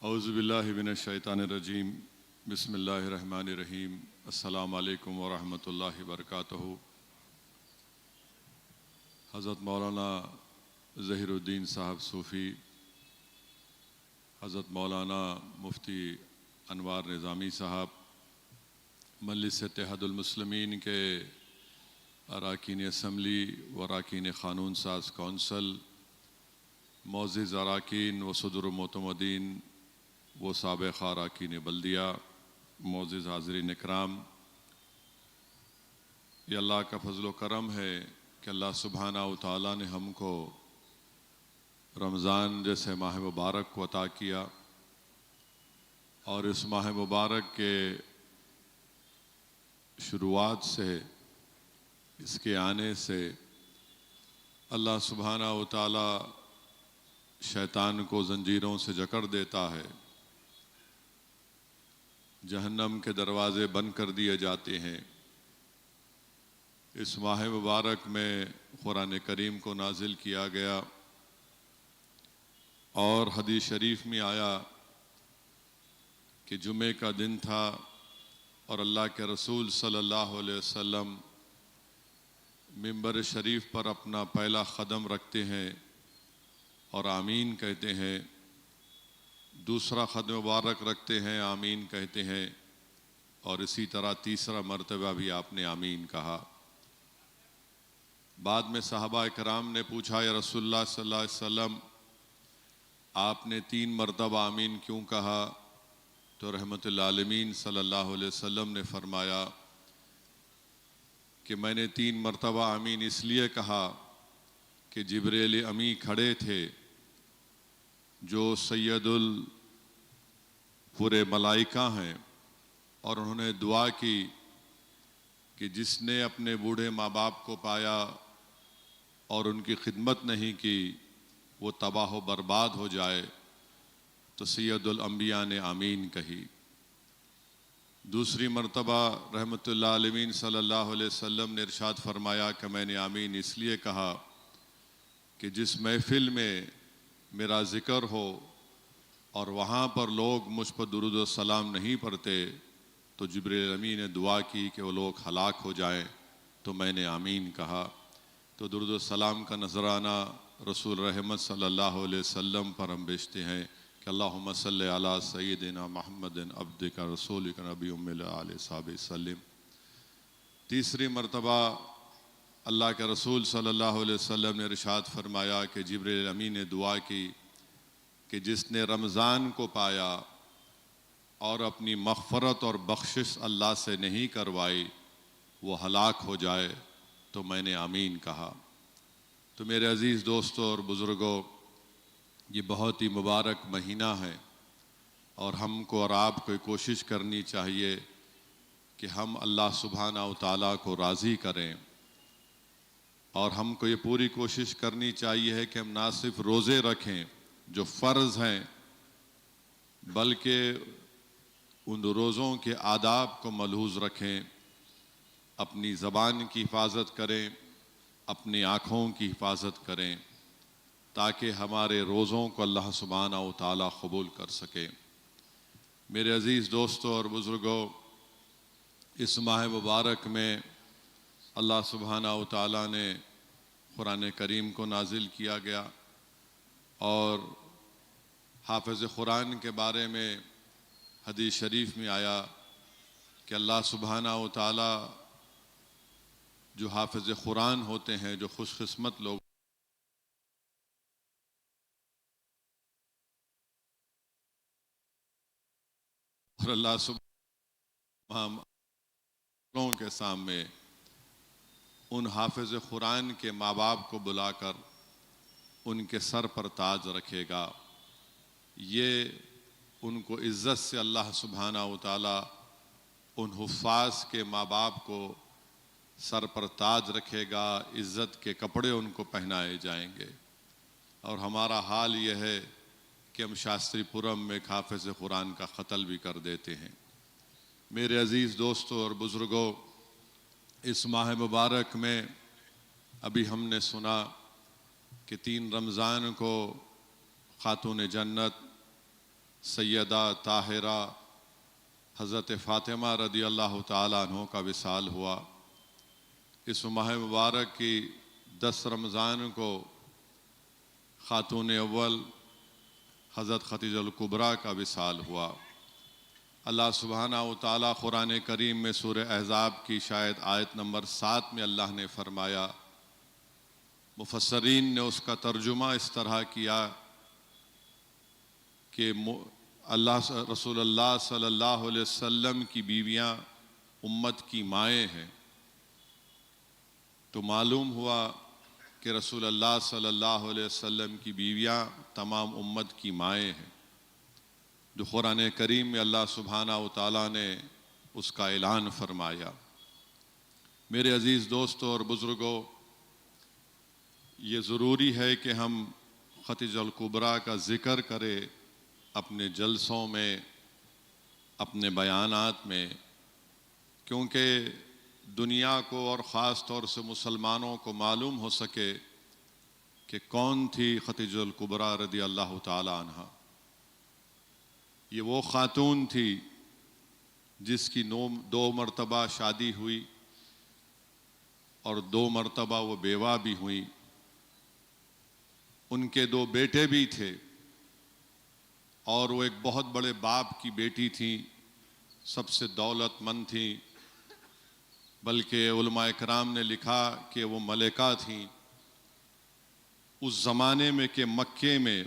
औज़ुबिल्लाहि मिनश्शैतानिर्रजीम बिस्मिल्लाहिर्रहमानिर्रहीम अस्सलामु अलैकुम वरहमतुल्लाहि वबरकातुहू। हज़रत मौलाना ज़हीरुद्दीन साहब सूफ़ी, हज़रत मौलाना मुफ्ती अनवार निज़ामी साहब, मजलिस इत्तेहादुल मुस्लिमीन के अरकान असम्बली व अरकान क़ानून साज़ कौंसल, मोअज़्ज़िज़ अरकान व सदर मोतमदीन वो साबिक़ अरकान बल्दिया, मोअज़्ज़िज़ हाज़रीन इकराम, ये अल्लाह का फ़ज़ल व करम है कि अल्लाह सुब्हानहू व तआला ने हमको रमज़ान जैसे माह मुबारक को अता किया और इस माह मुबारक के शुरुआत से, इसके आने से अल्लाह सुब्हानहू व तआला शैतान को ज़ंजीरों से जकड़ देता है, जहन्नम के दरवाज़े बंद कर दिए जाते हैं। इस माह मुबारक में कुरान करीम को नाजिल किया गया और हदीस शरीफ में आया कि जुमे का दिन था और अल्लाह के रसूल सल्लल्लाहु अलैहि वसल्लम मिंबर शरीफ पर अपना पहला कदम रखते हैं और आमीन कहते हैं, दूसरा कदम मुबारक रखते हैं, आमीन कहते हैं, और इसी तरह तीसरा मर्तबा भी आपने आमीन कहा। बाद में सहाबा इकराम ने पूछा, या रसूलुल्लाह सल्लल्लाहु अलैहि वसल्लम आपने 3 मर्तबा आमीन क्यों कहा? तो रहमतुल आलमीन सल्लल्लाहु अलैहि वसल्लम ने फरमाया कि मैंने 3 मर्तबा आमीन इसलिए कहा कि जिब्रील अमी खड़े थे जो सैयदुल पूरे मलाइका हैं, और उन्होंने दुआ की कि जिसने अपने बूढ़े माँ बाप को पाया और उनकी खिदमत नहीं की वो तबाह व बर्बाद हो जाए। तो सैयदुल अंबिया ने आमीन कही। दूसरी मर्तबा रहमतुल्लाह आलमीन सल्लल्लाहु अलैहि वसल्लम ने इरशाद फरमाया कि मैंने आमीन इसलिए कहा कि जिस महफिल में मेरा ज़िक्र हो और वहाँ पर लोग मुझ पर दुरूद व सलाम नहीं पढ़ते तो जिब्रील अमी ने दुआ की कि वो लोग हलाक हो जाएं, तो मैंने आमीन कहा। तो दुरूद व सलाम का नजराना रसूल रहमत सल्लल्लाहु अलैहि वसल्लम पर हम भेजते हैं कि अल्लाहुम्मा सल्लि अला सय्यिदिना मुहम्मदिन अब्दिका रसूलिका नबी उम्मिल आले साहबे सल्लिम। तीसरी मर्तबा अल्लाह के रसूल सल्लल्लाहु अलैहि वसल्लम ने इरशाद फरमाया कि जिब्रील अमी ने दुआ की कि जिसने रमज़ान को पाया और अपनी मग़फ़रत और बख्शिश अल्लाह से नहीं करवाई वो हलाक हो जाए, तो मैंने आमीन कहा। तो मेरे अज़ीज़ दोस्तों और बुज़ुर्गों, ये बहुत ही मुबारक महीना है और हमको और आपको कोशिश करनी चाहिए कि हम अल्लाह सुब्हानहू व तआला को राज़ी करें, और हमको ये पूरी कोशिश करनी चाहिए है कि हम ना सिर्फ रोज़े रखें जो फ़र्ज़ हैं, बल्कि उन रोज़ों के आदाब को मलहूज़ रखें, अपनी ज़बान की हिफाजत करें, अपनी आँखों की हिफाजत करें, ताकि हमारे रोज़ों को अल्लाह सुब्हानहू व तआला कबूल कर सके। मेरे अज़ीज़ दोस्तों और बुज़ुर्गों, इस माह मुबारक में अल्लाह सुब्हानहू व तआला ने कुरान करीम को नाजिल किया गया और हाफ़िज़ कुरान के बारे में हदीस शरीफ में आया कि अल्लाह सुब्हानहू व तआला जो हाफ़िज़ कुरान होते हैं, जो खुशकिस्मत लोग, और अल्लाह सुब्हानहू के सामने उन हाफ़िज़ कुरान के माँ बाप को बुलाकर उनके सर पर ताज रखेगा। ये उनको इज़्ज़त से अल्लाह सुब्हानहू व तआला उन हुफ़्फ़ाज़ के माँ बाप को सर पर ताज रखेगा, इज़्ज़त के कपड़े उनको पहनाए जाएंगे। और हमारा हाल यह है कि हम शास्त्रीपुरम में हाफ़िज़ कुरान का क़त्ल भी कर देते हैं। मेरे अज़ीज़ दोस्तों और बुज़ुर्गों, इस माह मुबारक में अभी हमने सुना कि 3 रमज़ान को खातून जन्नत सैयदा ताहिरा हज़रत फ़ातिमा रदी अल्लाह ताला अन्हो का विसाल हुआ। इस माह मुबारक की 10 रमज़ान को ख़ातून अव्वल हज़रत खदीजतुल कुबरा का विसाल हुआ। अल्लाह सुब्हानहू व तआला कुरान करीम में सूरह अहज़ाब की शायद आयत नंबर 7 में अल्लाह ने फरमाया, मुफस्सरीन ने उसका तर्जुमा इस तरह किया कि रसूलुल्लाह सल्लल्लाहु अलैहि वसल्लम की बीवियां उम्मत की माएँ हैं। तो मालूम हुआ कि रसूलुल्लाह सल्लल्लाहु अलैहि वसल्लम की बीवियां तमाम उम्मत की माएँ हैं, जो कुरान करीम में अल्लाह सुब्हानहू व तआला ने उसका ऐलान फरमाया। मेरे अज़ीज़ दोस्तों और बुज़ुर्गों, ये ज़रूरी है कि हम खदीजतुल कुबरा का ज़िक्र करें अपने जलसों में, अपने बयानात में, क्योंकि दुनिया को और ख़ास तौर से मुसलमानों को मालूम हो सके कि कौन थी खदीजतुल कुबरा रदी अल्लाह ताला अन्हा। ये वो ख़ातून थी जिसकी 2 मरतबा शादी हुई और 2 मरतबा वो बेवा भी हुई। उनके 2 बेटे भी थे और वो एक बहुत बड़े बाप की बेटी थी, सबसे दौलतमंद थी। बल्कि उलमा इकराम ने लिखा कि वो मलिका थी। उस ज़माने में कि मक्के में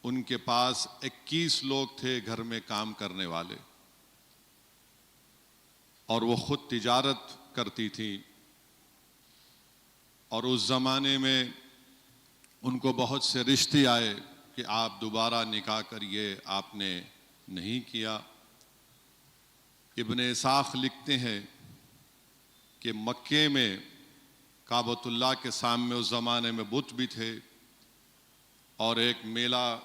उनके पास 21 लोग थे घर में काम करने वाले, और वो खुद तिजारत करती थी। और उस ज़माने में उनको बहुत से रिश्ते आए कि आप दोबारा निकाह करिए, आपने नहीं किया। इब्ने इसाक़ लिखते हैं कि मक्के में काबतुल्लाह के सामने उस ज़माने में बुत भी थे और एक मेला,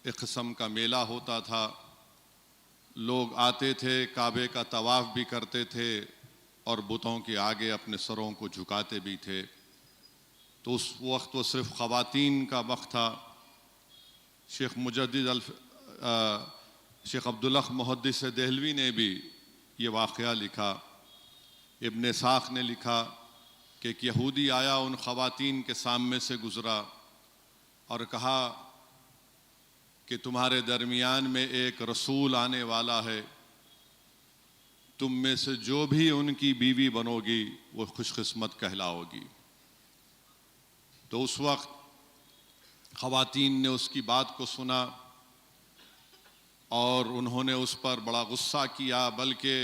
एक किस्म का मेला होता था। लोग आते थे, काबे का तवाफ़ भी करते थे और बुतों के आगे अपने सरों को झुकाते भी थे। तो उस वक्त वो सिर्फ़ ख़वातीन का वक्त था। शेख अब्दुल हक मुहद्दिस देहलवी ने भी ये वाक़या लिखा। इब्ने इसाक़ ने लिखा कि एक यहूदी आया, उन ख़वातीन के सामने से गुज़रा और कहा कि तुम्हारे दरमियान में एक रसूल आने वाला है, तुम में से जो भी उनकी बीवी बनोगी वो खुशकिस्मत कहलाओगी। तो उस वक्त ख़वातीन ने उसकी बात को सुना और उन्होंने उस पर बड़ा गुस्सा किया। बल्कि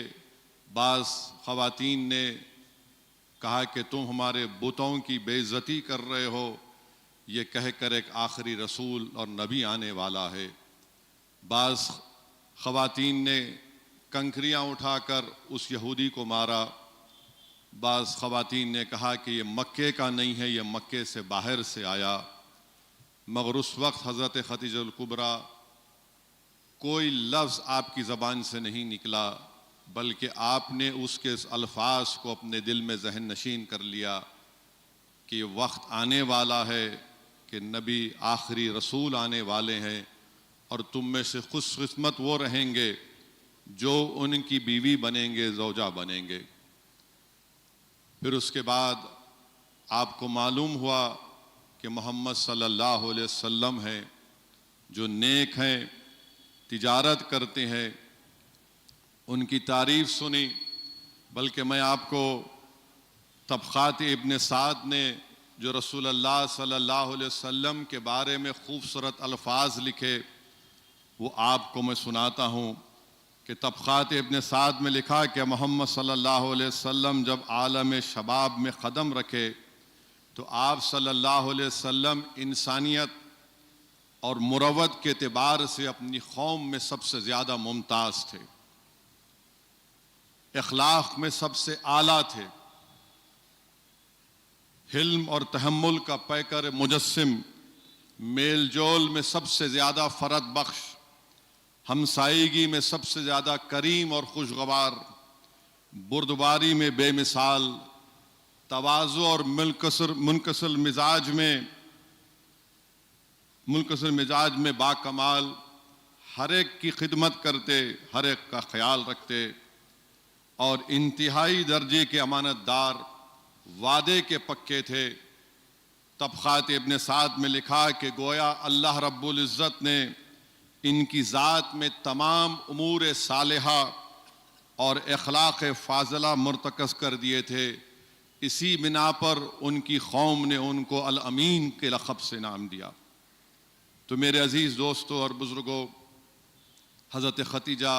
बाज़ ख़वातीन ने कहा कि तुम हमारे बुतों की बेइज्जती कर रहे हो, ये कहकर एक आखिरी रसूल और नबी आने वाला है। बाज़ ख़वातीन ने कंकरियाँ उठाकर उस यहूदी को मारा। बाज़ ख़वातीन ने कहा कि ये मक्के का नहीं है, ये मक्के से बाहर से आया। मगर उस वक्त हज़रत खदीजतुल कुबरा कोई लफ्ज़ आपकी ज़बान से नहीं निकला, बल्कि आपने उसके अल्फाज को अपने दिल में ज़हन नशीन कर लिया कि ये वक्त आने वाला है कि नबी आखिरी रसूल आने वाले हैं और तुम में से खुशकिस्मत वो रहेंगे जो उनकी बीवी बनेंगे, ज़ौजा बनेंगे। फिर उसके बाद आपको मालूम हुआ कि मोहम्मद सल्लल्लाहु अलैहि वसल्लम हैं, जो नेक हैं, तिजारत करते हैं। उनकी तारीफ़ सुनी। बल्कि मैं आपको तबक़ात इब्न साद ने जो रसूलुल्लाह सल्लल्लाहु अलैहि वसल्लम के बारे में खूबसूरत अल्फाज लिखे वो आपको मैं सुनाता हूँ कि तबक़ात इब्न साद में लिखा कि मोहम्मद सल्लल्लाहु अलैहि वसल्लम जब आलम शबाब में क़दम रखे तो आप सल्लल्लाहु अलैहि वसल्लम इंसानियत और मुरव्वत के एतबार से अपनी कौम में सबसे ज़्यादा मुमताज़ थे, अखलाक में सबसे आला थे, हिल्म और तहम्मुल का पैकर मुजस्सिम, मेल जोल में सबसे ज़्यादा फ़रद बख्श, हमसायगी में सबसे ज़्यादा करीम और खुशगवार, बुर्दबारी में बेमिसाल, तवाज़ु और मुनकसर मिजाज में बाकमाल, हर एक की खिदमत करते, हर एक का ख्याल रखते और इंतहाई दर्जे के अमानतदार, वादे के पक्के थे। तबक़ात इब्न साद में लिखा कि गोया अल्लाह रब्बुल इज़्ज़त ने इनकी ज़ात में तमाम उमूर सालिहा और अखलाक़ फ़ाज़िला मुर्तकज़ कर दिए थे। इसी बिना पर उनकी कौम ने उनको अल अमीन के लक़ब से नाम दिया। तो मेरे अज़ीज़ दोस्तों और बुज़ुर्गों, हज़रत ख़तीजा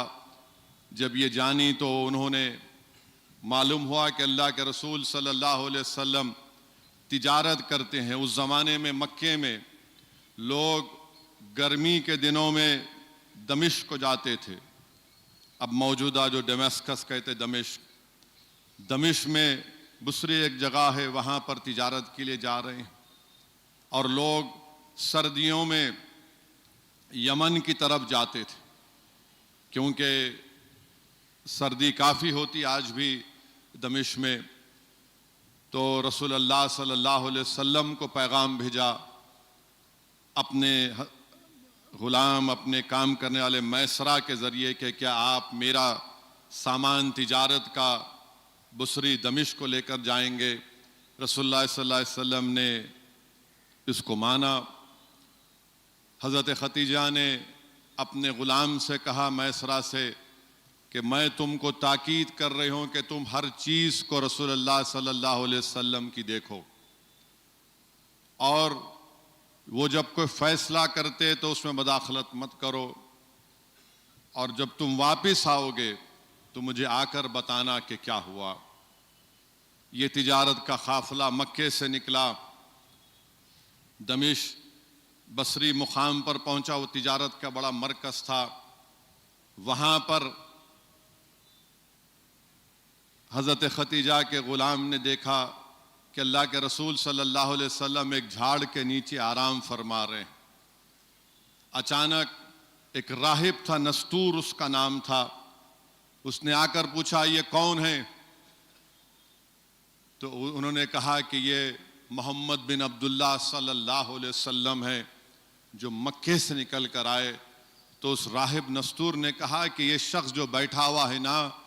जब ये जानी तो उन्होंने मालूम हुआ कि अल्लाह के रसूल सल्लल्लाहु अलैहि वसल्लम तिजारत करते हैं। उस ज़माने में मक्के में लोग गर्मी के दिनों में दमिश्क को जाते थे। अब मौजूदा जो दमस्कस कहते दमिश्क में बुसरी एक जगह है, वहाँ पर तिजारत के लिए जा रहे हैं। और लोग सर्दियों में यमन की तरफ जाते थे क्योंकि सर्दी काफ़ी होती आज भी दमिश्क में। तो रसूलुल्लाह सल्लल्लाहु अलैहि वसल्लम को पैगाम भेजा अपने ग़ुलाम, अपने काम करने वाले मैसरा के ज़रिए कि क्या आप मेरा सामान तिजारत का बुसरी दमिश्क को लेकर जाएंगे। रसूलुल्लाह सल्लल्लाहु अलैहि वसल्लम ने इसको माना। हज़रत ख़तीजा ने अपने ग़ुलाम से कहा, मैसरा से, कि मैं तुमको ताकीद कर रही हूँ कि तुम हर चीज़ को रसूलुल्लाह सल्लल्लाहु अलैहि वसल्लम की देखो, और वो जब कोई फ़ैसला करते तो उसमें मदाखलत मत करो, और जब तुम वापस आओगे तो मुझे आकर बताना कि क्या हुआ। ये तिजारत का काफ़िला मक्के से निकला, दमिश्क बसरी मुकाम पर पहुंचा। वो तिजारत का बड़ा मरकज़ था। वहाँ पर हज़रत ख़तीजा के ग़ुलाम ने देखा कि अल्लाह के रसूल सल्लल्लाहु अलैहि वसल्लम एक झाड़ के नीचे आराम फरमा रहे हैं। अचानक एक राहिब था, नस्तूर उसका नाम था, उसने आकर पूछा, ये कौन है? तो उन्होंने कहा कि ये मोहम्मद बिन अब्दुल्लाह सल्लल्लाहु अलैहि वसल्लम है जो मक्के से निकल कर आए। तो उस राहिब नस्तूर ने कहा कि ये शख्स जो बैठा हुआ है ना,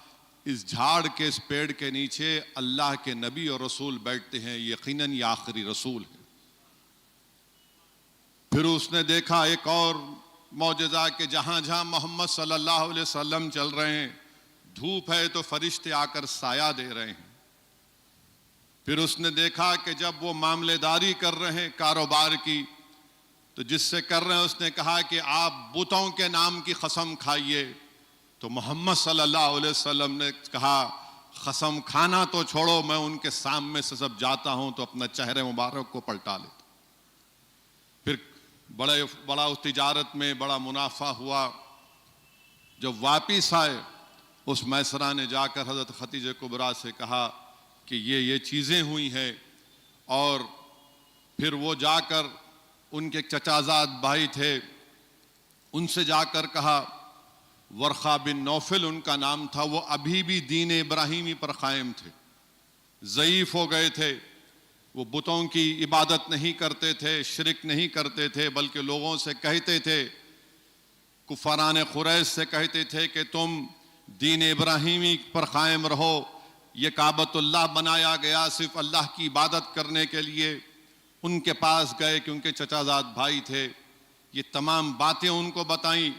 इस झाड़ के, इस पेड़ के नीचे अल्लाह के नबी और रसूल बैठते हैं, यकीनन ये आखिरी रसूल है। फिर उसने देखा एक और मौजज़ा कि जहाँ जहाँ मोहम्मद सल्लल्लाहु अलैहि वसल्लम चल रहे हैं, धूप है तो फरिश्ते आकर साया दे रहे हैं। फिर उसने देखा कि जब वो मामलेदारी कर रहे हैं कारोबार की, तो जिससे कर रहे हैं उसने कहा कि आप बुतों के नाम की कसम खाइए। तो मोहम्मद सल्लल्लाहु अलैहि वसल्लम ने कहा, कसम खाना तो छोड़ो, मैं उनके सामने से सब जाता हूं तो अपना चेहरे मुबारक को पलटा लेता। फिर बड़ा उस तिजारत में बड़ा मुनाफा हुआ। जब वापिस आए, उस मैसरा ने जाकर हज़रत ख़तीजा कुबरा से कहा कि ये चीज़ें हुई हैं। और फिर वो जाकर उनके चचाजाद भाई थे, उनसे जाकर कहा, वर्क़ा बिन नौफल उनका नाम था, वो अभी भी दीन इब्राहिमी पर कायम थे, ज़ईफ़ हो गए थे। वो बुतों की इबादत नहीं करते थे, शिरक नहीं करते थे, बल्कि लोगों से कहते थे, कुफ़ारान क़ुरैश से कहते थे कि तुम दीन इब्राहिमी पर कायम रहो, ये काबतुल्लाह बनाया गया सिर्फ अल्लाह की इबादत करने के लिए। उनके पास गए क्योंकि चचाजाद भाई थे, ये तमाम बातें उनको बताईं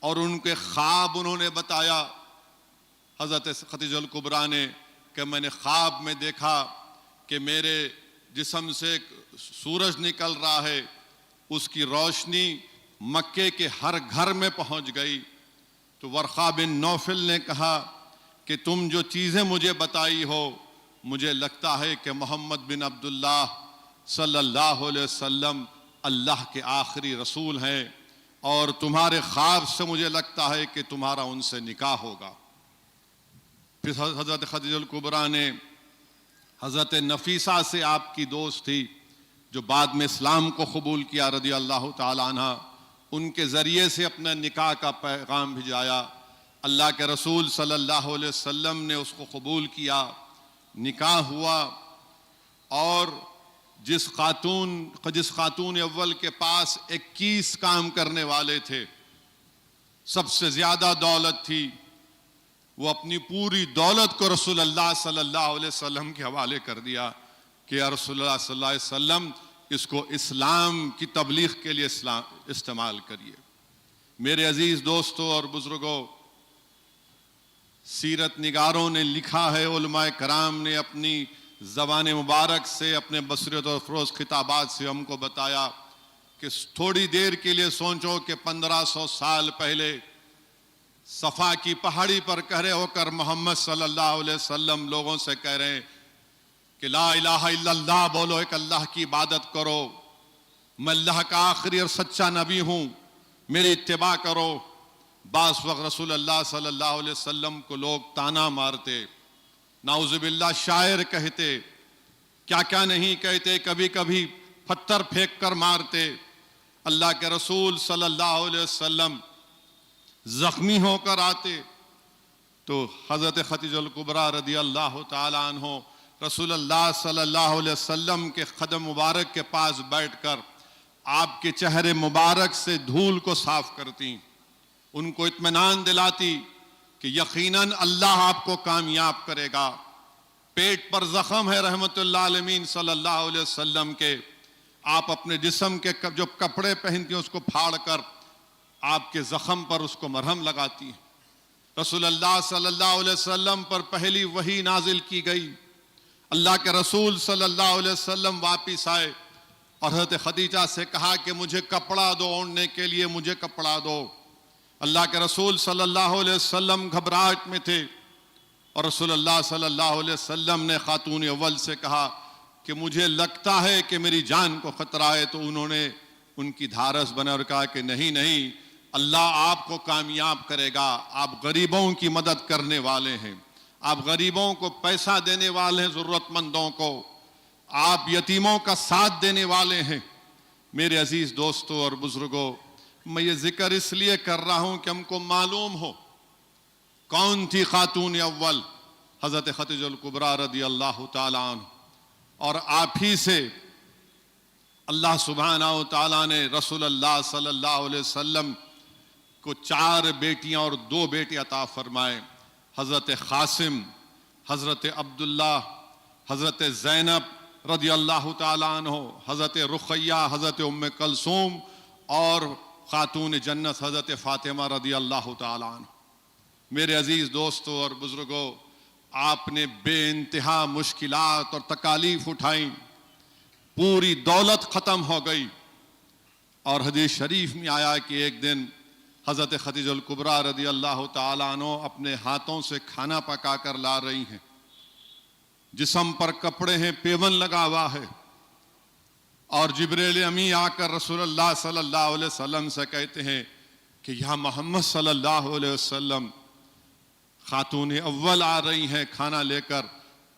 और उनके ख्वाब उन्होंने बताया हज़रत ख़तीजा कुबरा ने कि मैंने ख्वाब में देखा कि मेरे जिस्म से सूरज निकल रहा है, उसकी रोशनी मक्के के हर घर में पहुंच गई। तो वर्क़ा बिन नौफल ने कहा कि तुम जो चीज़ें मुझे बताई हो, मुझे लगता है कि मोहम्मद बिन अब्दुल्लाह सल्लल्लाहु अलैहि वसल्लम अल्लाह के आखिरी रसूल हैं, और तुम्हारे ख्वाब से मुझे लगता है कि तुम्हारा उनसे निकाह होगा। फिर हज़रत ख़तीजा कुबरा ने हज़रत नफीसा से, आपकी दोस्त थी जो बाद में इस्लाम को कबूल किया रज़ी अल्लाह ताला अन्हा, उनके ज़रिए से अपने निकाह का पैगाम भिजाया। अल्लाह के रसूल सल्लल्लाहु अलैहि वसल्लम ने उसको कबूल किया, निकाह हुआ। और जिस खातून अव्वल के पास 21 काम करने वाले थे, सबसे ज्यादा दौलत थी, वो अपनी पूरी दौलत को रसूलुल्लाह सल्लल्लाहु अलैहि वसल्लम के हवाले कर दिया कि या रसूलुल्लाह सल्लल्लाहु अलैहि वसल्लम इसको इस्लाम की तबलीग के लिए इस्तेमाल करिए। मेरे अजीज दोस्तों और बुजुर्गों, सीरत निगारों ने लिखा है, उलमाए कराम ने अपनी ज़बान मुबारक से, अपने बसरत और फरोज़ खिताबात से हमको बताया कि थोड़ी देर के लिए सोचो कि 1500 साल पहले सफ़ा की पहाड़ी पर खड़े होकर मोहम्मद सल्लल्लाहु अलैहि वसल्लम लोगों से कह रहे हैं कि ला इलाहा इल्लल्लाह बोलो, एक अल्लाह की इबादत करो, मैं अल्लाह का आखिरी और सच्चा नबी हूँ, मेरी इत्तिबा करो। बास वक्त रसूलुल्लाह सल्लल्लाहु अलैहि वसल्लम को लोग ताना मारते, नाउज़ुबिल्लाह शायर कहते, क्या क्या नहीं कहते, कभी कभी पत्थर फेंक कर मारते। अल्लाह के रसूल सल्लल्लाहु अलैहि वसल्लम जख्मी होकर आते तो हज़रत खदीजतुल कुबरा रदी अल्लाह ताला अन्हो रसूलुल्लाह सल्लल्लाहु अलैहि वसल्लम के कदम मुबारक के पास बैठकर आपके चेहरे मुबारक से धूल को साफ करती, उनको इत्मीनान दिलाती कि यकीनन अल्लाह आपको कामयाब करेगा। पेट पर जख्म है रहमतुल्लाह आलमीन सल्लल्लाहु अलैहि वसल्लम के, आप अपने जिस्म के जो कपड़े पहनती हैं उसको फाड़ कर आपके जख्म पर उसको मरहम लगाती हैं। रसूलुल्लाह सल्लल्लाहु अलैहि वसल्लम पर पहली वही नाजिल की गई। अल्लाह के रसूल सल्लल्लाहु अलैहि वसल्लम वापिस आए और हज़रत खदीजा से कहा कि मुझे कपड़ा दो, ओढ़ने के लिए मुझे कपड़ा दो। अल्लाह के रसूल सल्लल्लाहु अलैहि वसल्लम घबराहट में थे और रसूलुल्लाह सल्लल्लाहु अलैहि वसल्लम ने खातून अव्वल से कहा कि मुझे लगता है कि मेरी जान को खतरा है। तो उन्होंने उनकी धारस बना और कहा कि नहीं नहीं, अल्लाह आपको कामयाब करेगा, आप गरीबों की मदद करने वाले हैं, आप गरीबों को पैसा देने वाले हैं, ज़रूरतमंदों को आप यतीमों का साथ देने वाले हैं। मेरे अजीज दोस्तों और बुजुर्गों, मैं ये जिक्र इसलिए कर रहा हूं कि हमको मालूम हो कौन थी खातून अव्वल हज़रत खदीजतुल कुबरा रदी अल्लाह ताला अन्हा। और आप ही से अल्लाह सुब्हानहू तआला ने रसूलुल्लाह सल्लल्लाहु अलैहि वसल्लम को 4 बेटियां और 2 बेटे अता फरमाए। हज़रत क़ासिम, हज़रत अब्दुल्ला, हज़रत ज़ैनब रदी अल्लाह तआला अन्हो, हज़रत रुक़ैया, हज़रत उम्मे कुलसूम और खातून जन्नत हज़रत फ़ातिमा रदी अल्लाह तआला अन्हा। मेरे अजीज़ दोस्तों और बुज़ुर्गों, आपने बेइंतहा मुश्किलात और तकालीफ उठाई, पूरी दौलत ख़त्म हो गई। और हदीस शरीफ में आया कि एक दिन हज़रत खदीजतुल कुबरा रदी अल्लाह तआला अन्हा अपने हाथों से खाना पका कर ला रही हैं, जिस्म पर कपड़े हैं, पेवन लगा हुआ है, और जिब्रील अमी आकर रसूलुल्लाह सल्लल्लाहु अलैहि वसल्लम से कहते हैं कि या मोहम्मद सल्लल्लाहु अलैहि वसल्लम, खातून अव्वल आ रही हैं खाना लेकर,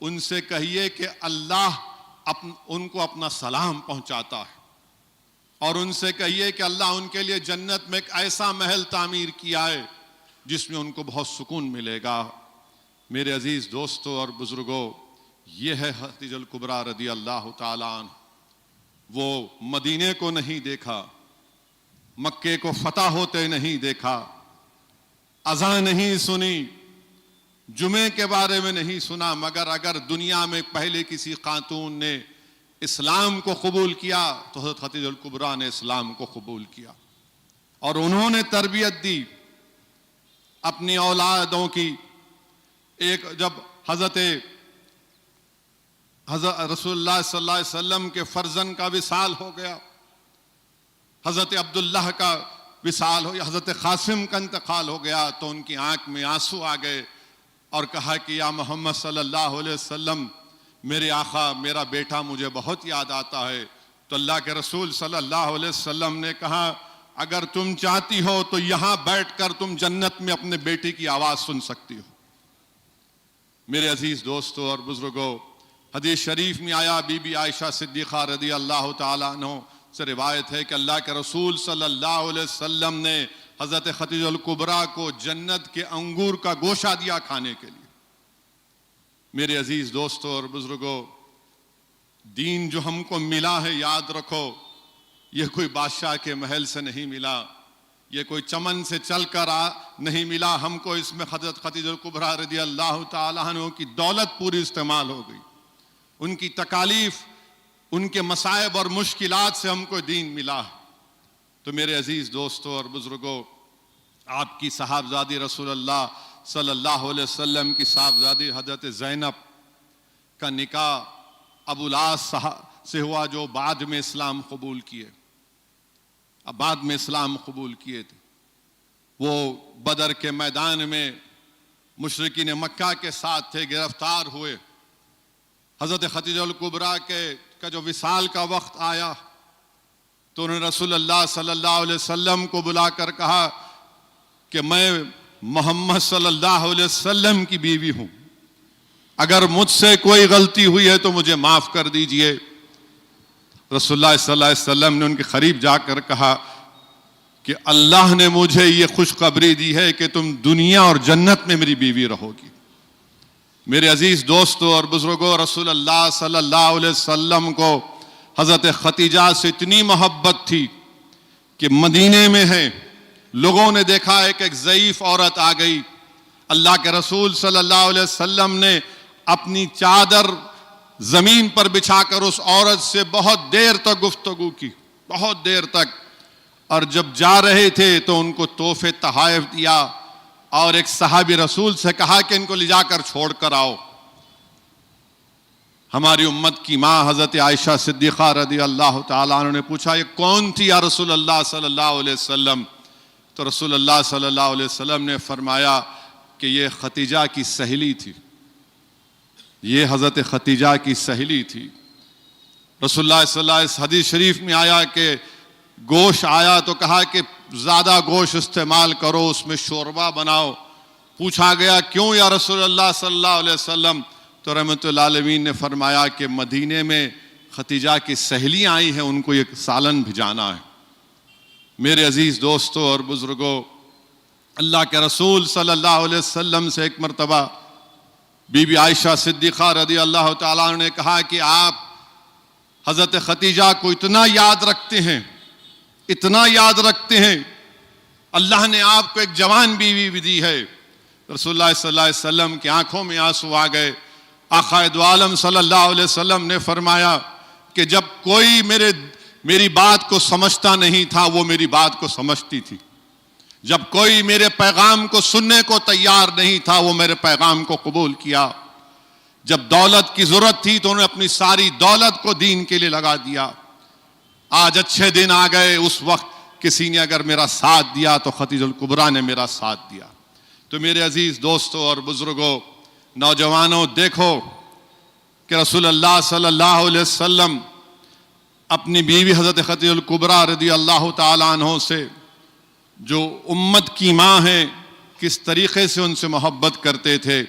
उनसे कहिए कि अल्लाह उनको अपना सलाम पहुंचाता है, और उनसे कहिए कि अल्लाह उनके लिए जन्नत में एक ऐसा महल तामीर किया है जिसमें उनको बहुत सुकून मिलेगा। मेरे अजीज दोस्तों और बुजुर्गों, ये है खदीजतुल कुबरा रदी अल्लाह ताला अन्हा। वो मदीने को नहीं देखा, मक्के को फतह होते नहीं देखा, अज़ान नहीं सुनी, जुमे के बारे में नहीं सुना, मगर अगर दुनिया में पहले किसी खातून ने इस्लाम को कबूल किया तो हज़रत खदीजतुल कुबरा ने इस्लाम को कबूल किया। और उन्होंने तरबियत दी अपनी औलादों की। एक जब हज़रत रसूलुल्लाह सल्लल्लाहु अलैहि वसल्लम के फर्जन का विसाल हो गया, हज़रत अब्दुल्लाह का विसाल हो, हज़रत क़ासिम का इंतकाल हो गया, तो उनकी आंख में आंसू आ गए और कहा कि या मोहम्मद सल्लल्लाहु अलैहि वसल्लम, मेरे आका, मेरा बेटा मुझे बहुत याद आता है। तो अल्लाह के रसूल सल्लल्लाहु अलैहि वसल्लम ने कहा, अगर तुम चाहती हो तो यहाँ बैठकर तुम जन्नत में अपने बेटे की आवाज़ सुन सकती हो। मेरे अजीज़ दोस्तों और बुजुर्गों, हदीस शरीफ में आया, बीबी आयशा सिद्दीक़ा रदी अल्लाह ताला अन्हा से रिवायत है कि अल्लाह के रसूल सल्लल्लाहु अलैहि वसल्लम ने हज़रत खदीजतुल कुबरा को जन्नत के अंगूर का गोशा दिया खाने के लिए। मेरे अजीज़ दोस्तों और बुजुर्गों, दीन जो हमको मिला है, याद रखो, यह कोई बादशाह के महल से नहीं मिला, ये कोई चमन से चलकर नहीं मिला हमको, इसमें हज़रत खदीजा कुबरा रज़ी अल्लाह ताला अन्हा की दौलत पूरी इस्तेमाल हो गई, उनकी तकालीफ, उनके मसाइब और मुश्किलात से हमको दीन मिला। तो मेरे अजीज दोस्तों और बुजुर्गों, आपकी साहबजादी रसूलुल्लाह सल्लल्लाहु अलैहि वसल्लम की साहबजादी हज़रत ज़ैनब का निकाह अबुल आस से हुआ, जो बाद में इस्लाम कबूल किए, अब बाद में इस्लाम कबूल किए थे। वो बदर के मैदान में मुशरिकीन मक्का के साथ थे, गिरफ्तार हुए। हज़रत खदीजा कुबरा का जो विसाल का वक्त आया तो उन्होंने रसूलुल्लाह सल्लल्लाहु अलैहि वसल्लम को बुलाकर कहा कि मैं मोहम्मद सल्लल्लाहु अलैहि वसल्लम की बीवी हूं, अगर मुझसे कोई गलती हुई है तो मुझे माफ कर दीजिए। रसूलुल्लाह सल्लल्लाहु अलैहि वसल्लम ने उनके करीब जाकर कहा कि अल्लाह ने मुझे ये खुशखबरी दी है कि तुम दुनिया और जन्नत में मेरी बीवी रहोगी। मेरे अजीज दोस्तों और बुजुर्गों, रसूलुल्लाह सल्लल्लाहु अलैहि वसल्लम को हज़रत खदीजा से इतनी मोहब्बत थी कि मदीने में है, लोगों ने देखा है कि एक ज़ईफ औरत आ गई, अल्लाह के रसूल सल्लल्लाहु अलैहि वसल्लम ने अपनी चादर जमीन पर बिछाकर उस औरत से बहुत देर तक गुफ्तगू की, बहुत देर तक। और जब जा रहे थे तो उनको तोहफे तहाइफ दिया और एक सहाबी रसूल से कहा कि इनको ले जाकर छोड़ कर आओ। हमारी उम्मत की माँ हज़रत आयशा सिद्दीक़ा रज़ी अल्लाह ताला अन्हा ने पूछा, ये कौन थी या रसूलुल्लाह सल्लल्लाहु अलैहि वसल्लम? तो रसूलुल्लाह सल्लल्लाहु अलैहि वसल्लम ने फरमाया कि ये खदीजा की सहेली थी, ये हज़रत खदीजा की सहेली थी। रसूलुल्लाह सल्लल्लाहु अलैहि वसल्लम, हदीस शरीफ में आया कि गोश्त आया तो कहा कि ज़्यादा गोश्त इस्तेमाल करो, उसमें शोरबा बनाओ। पूछा गया क्यों या रसूलुल्लाह सल्लल्लाहु अलैहि वसल्लम? तो रहमतुल्लाह अलैहि ने फरमाया कि मदीने में खदीजा की सहेलियाँ आई हैं, उनको ये सालन भिजाना है। मेरे अजीज़ दोस्तों और बुजुर्गों, अल्लाह के रसूल सल्लल्लाहु अलैहि वसल्लम से एक मरतबा बीबी आयशा सिद्दीक़ा रज़ी अल्लाह ताला अन्हा ने कहा कि आप हज़रत खदीजा को इतना याद रखते हैं, इतना याद रखते हैं, अल्लाह ने आपको एक जवान बीवी भी दी है। रसूलुल्लाह सल्लल्लाहु अलैहि वसल्लम की आंखों में आंसू आ गए। आक़ाए दो आलम सल्लल्लाहु अलैहि वसल्लम ने फरमाया कि जब कोई मेरी बात को समझता नहीं था, वो मेरी बात को समझती थी। जब कोई मेरे पैगाम को सुनने को तैयार नहीं था, वो मेरे पैगाम को कबूल किया। जब दौलत की जरूरत थी तो उन्होंने अपनी सारी दौलत को दीन के लिए लगा दिया। आज अच्छे दिन आ गए, उस वक्त किसी ने अगर मेरा साथ दिया तो खदीजा कुबरा ने मेरा साथ दिया। तो मेरे अजीज दोस्तों और बुजुर्गों, नौजवानों, देखो कि रसूलुल्लाह सल्लल्लाहु अलैहि वसल्लम अपनी बीवी हज़रत खदीजा कुबरा रज़ी अल्लाह ताला अन्हा से, जो उम्मत की माँ हैं, किस तरीक़े से उनसे मोहब्बत करते थे।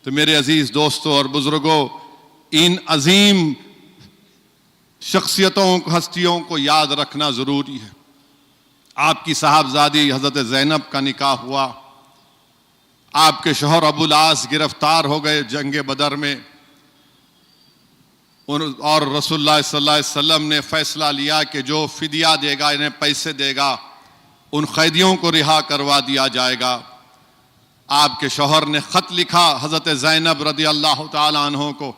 तो मेरे अजीज़ दोस्तों और बुजुर्गों, इन अजीम शख्सियतों, हस्तियों को याद रखना ज़रूरी है। आपकी साहबजादी हज़रत ज़ैनब का निकाह हुआ, आपके शौहर अबुल आस गिरफ्तार हो गए जंग बदर में, और रसूलुल्लाह सल्लल्लाहु अलैहि वसल्लम ने फैसला लिया कि जो फिदिया देगा, इन्हें पैसे देगा, उन कैदियों को रिहा करवा दिया जाएगा। आपके शौहर ने ख़त लिखा हज़रत ज़ैनब रज़ी अल्लाह ताला अन्हा को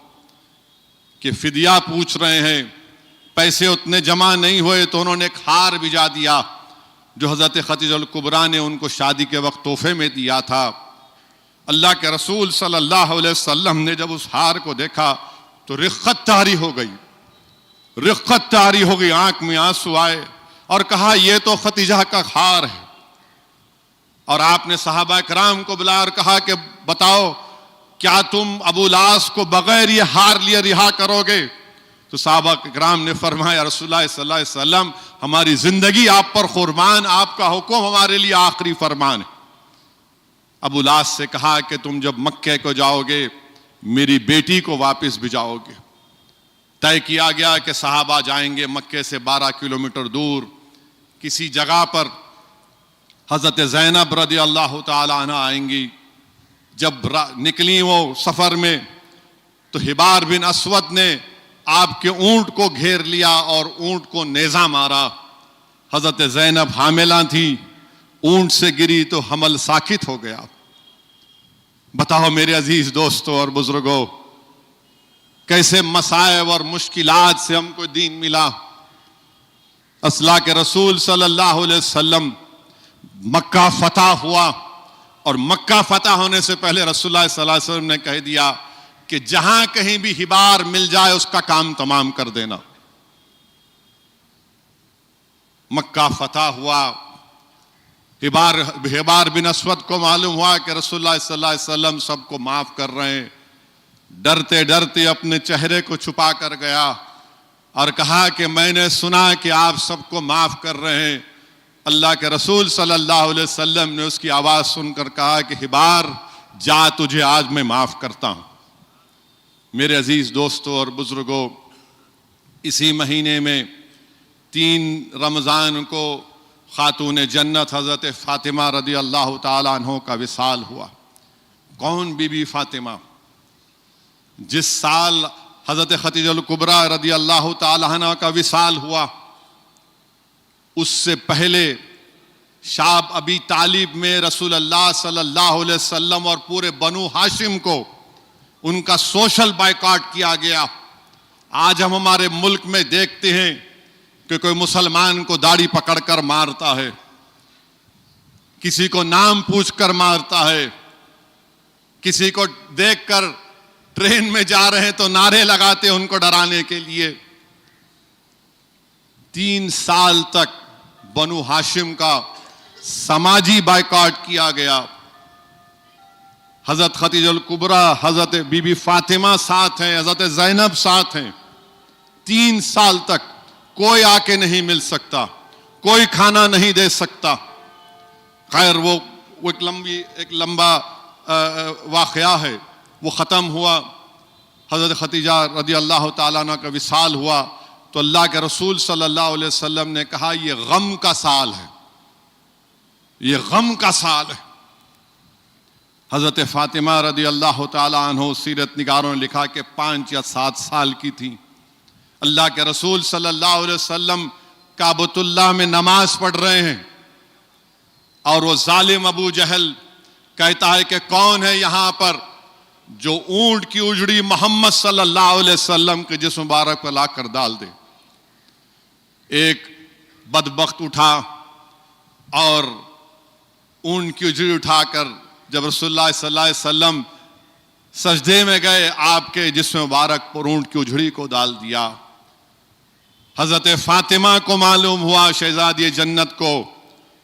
कि फिदिया पूछ रहे हैं, पैसे उतने जमा नहीं हुए, तो उन्होंने एक हार भिजा दिया जो हज़रत खदीजा कुबरा ने उनको शादी के वक्त तोहफे में दिया था। अल्लाह के रसूल सल्लल्लाहु अलैहि वसल्लम ने जब उस हार को देखा तो रिक़्क़त तारी हो गई, रिक़्क़त तारी हो गई, आंख में आंसू आए और कहा ये तो खदीजा का हार है। और आपने सहाबा किराम को बुलाया और कहा कि बताओ, क्या तुम अबुल आस को बगैर ये हार लिए रिहा करोगे? तो सहाबा किराम ने फरमाया, रसूलुल्लाह सल्लल्लाहु अलैहि वसल्लम, हमारी जिंदगी आप पर कुर्बान, आपका हुक्म हमारे लिए आखिरी फरमान है। अबुल आस से कहा कि तुम जब मक्के को जाओगे, मेरी बेटी को वापस भिजाओगे। तय किया गया कि सहाबा जाएंगे मक्के से 12 किलोमीटर दूर किसी जगह पर हज़रत ज़ैनब रज़ी अल्लाह ताला अन्हा आएंगी। जब निकली वो सफ़र में तो हिबार बिन अस्वद ने आपके ऊंट को घेर लिया और ऊंट को नेज़ा मारा। हजरत ज़ैनब हामिला थी, ऊंट से गिरी तो हमल साकित हो गया। बताओ मेरे अजीज दोस्तों और बुजुर्गों, कैसे मसाइब और मुश्किलात से हमको दीन मिला। अल्लाह के रसूल सल्लल्लाहु अलैहि वसल्लम मक्का फतह हुआ, और मक्का फतह होने से पहले रसूलुल्लाह सल्लल्लाहु अलैहि वसल्लम ने कह दिया कि जहां कहीं भी हिबार मिल जाए उसका काम तमाम कर देना। मक्का फतह हुआ, हिबार बिन अस्वद को मालूम हुआ कि रसूलुल्लाह सल्लल्लाहु अलैहि वसल्लम सबको माफ कर रहे हैं। डरते डरते अपने चेहरे को छुपा कर गया और कहा कि मैंने सुना कि आप सबको माफ कर रहे हैं। अल्लाह के रसूल सल्लल्लाहु अलैहि वसल्लम ने उसकी आवाज सुनकर कहा कि हिबार जा, तुझे आज मैं माफ करता हूं। मेरे अजीज दोस्तों और बुजुर्गों, इसी महीने में 3 रमजान को खातून जन्नत हजरत फातिमा रदी अल्लाह ताला अन्हा का विसाल हुआ। कौन बीबी फातिमा? जिस साल हजरत खदीजतुल कुबरा रदी अल्लाह ताला अन्हा का विसाल हुआ, उससे पहले शाब अबी तालिब में रसूल अल्लाह सल्लल्लाहु अलैहि वसल्लम और पूरे बनु हाशिम को उनका सोशल बायकॉट किया गया। आज हम हमारे मुल्क में देखते हैं कि कोई मुसलमान को दाढ़ी पकड़कर मारता है, किसी को नाम पूछकर मारता है, किसी को देखकर ट्रेन में जा रहे हैं तो नारे लगाते हैं उनको डराने के लिए। 3 साल तक बनु हाशिम का समाजी बायकॉट किया गया। हजरत खदीजतुल कुबरा, हजरत बीबी फातिमा साथ हैं, हजरत ज़ैनब साथ हैं। 3 साल तक कोई आके नहीं मिल सकता, कोई खाना नहीं दे सकता। खैर वो एक लंबा वाक़या है, वो ख़त्म हुआ। हजरत खदीजा रदी अल्लाह ताला अन्हा का विसाल हुआ तो अल्लाह के रसूल सल्लल्लाहु अलैहि वसल्लम ने कहा, ये गम का साल है, ये गम का साल है। हजरत फातिमा रदी अल्लाह ताला अन्हा, सीरत निगारों ने लिखा कि 5 या 7 साल की थी। अल्लाह के रसूल सल्लल्लाहु अलैहि वसल्लम काबतुल्लाह में नमाज पढ़ रहे हैं और वो जालिम अबू जहल कहता है कि कौन है यहां पर जो ऊंट की उजड़ी मोहम्मद सल्लल्लाहु अलैहि वसल्लम के जिस्म मुबारक पर लाकर डाल दे। एक बदबख्त उठा और ऊंट की उजड़ी उठाकर जब रसूलुल्लाह सल्लल्लाहु अलैहि वसल्लम सजदे में गए, आपके जिस्म मुबारक पर ऊंट की उजड़ी को डाल दिया। हजरत फातिमा को मालूम हुआ, शहजादी जन्नत को,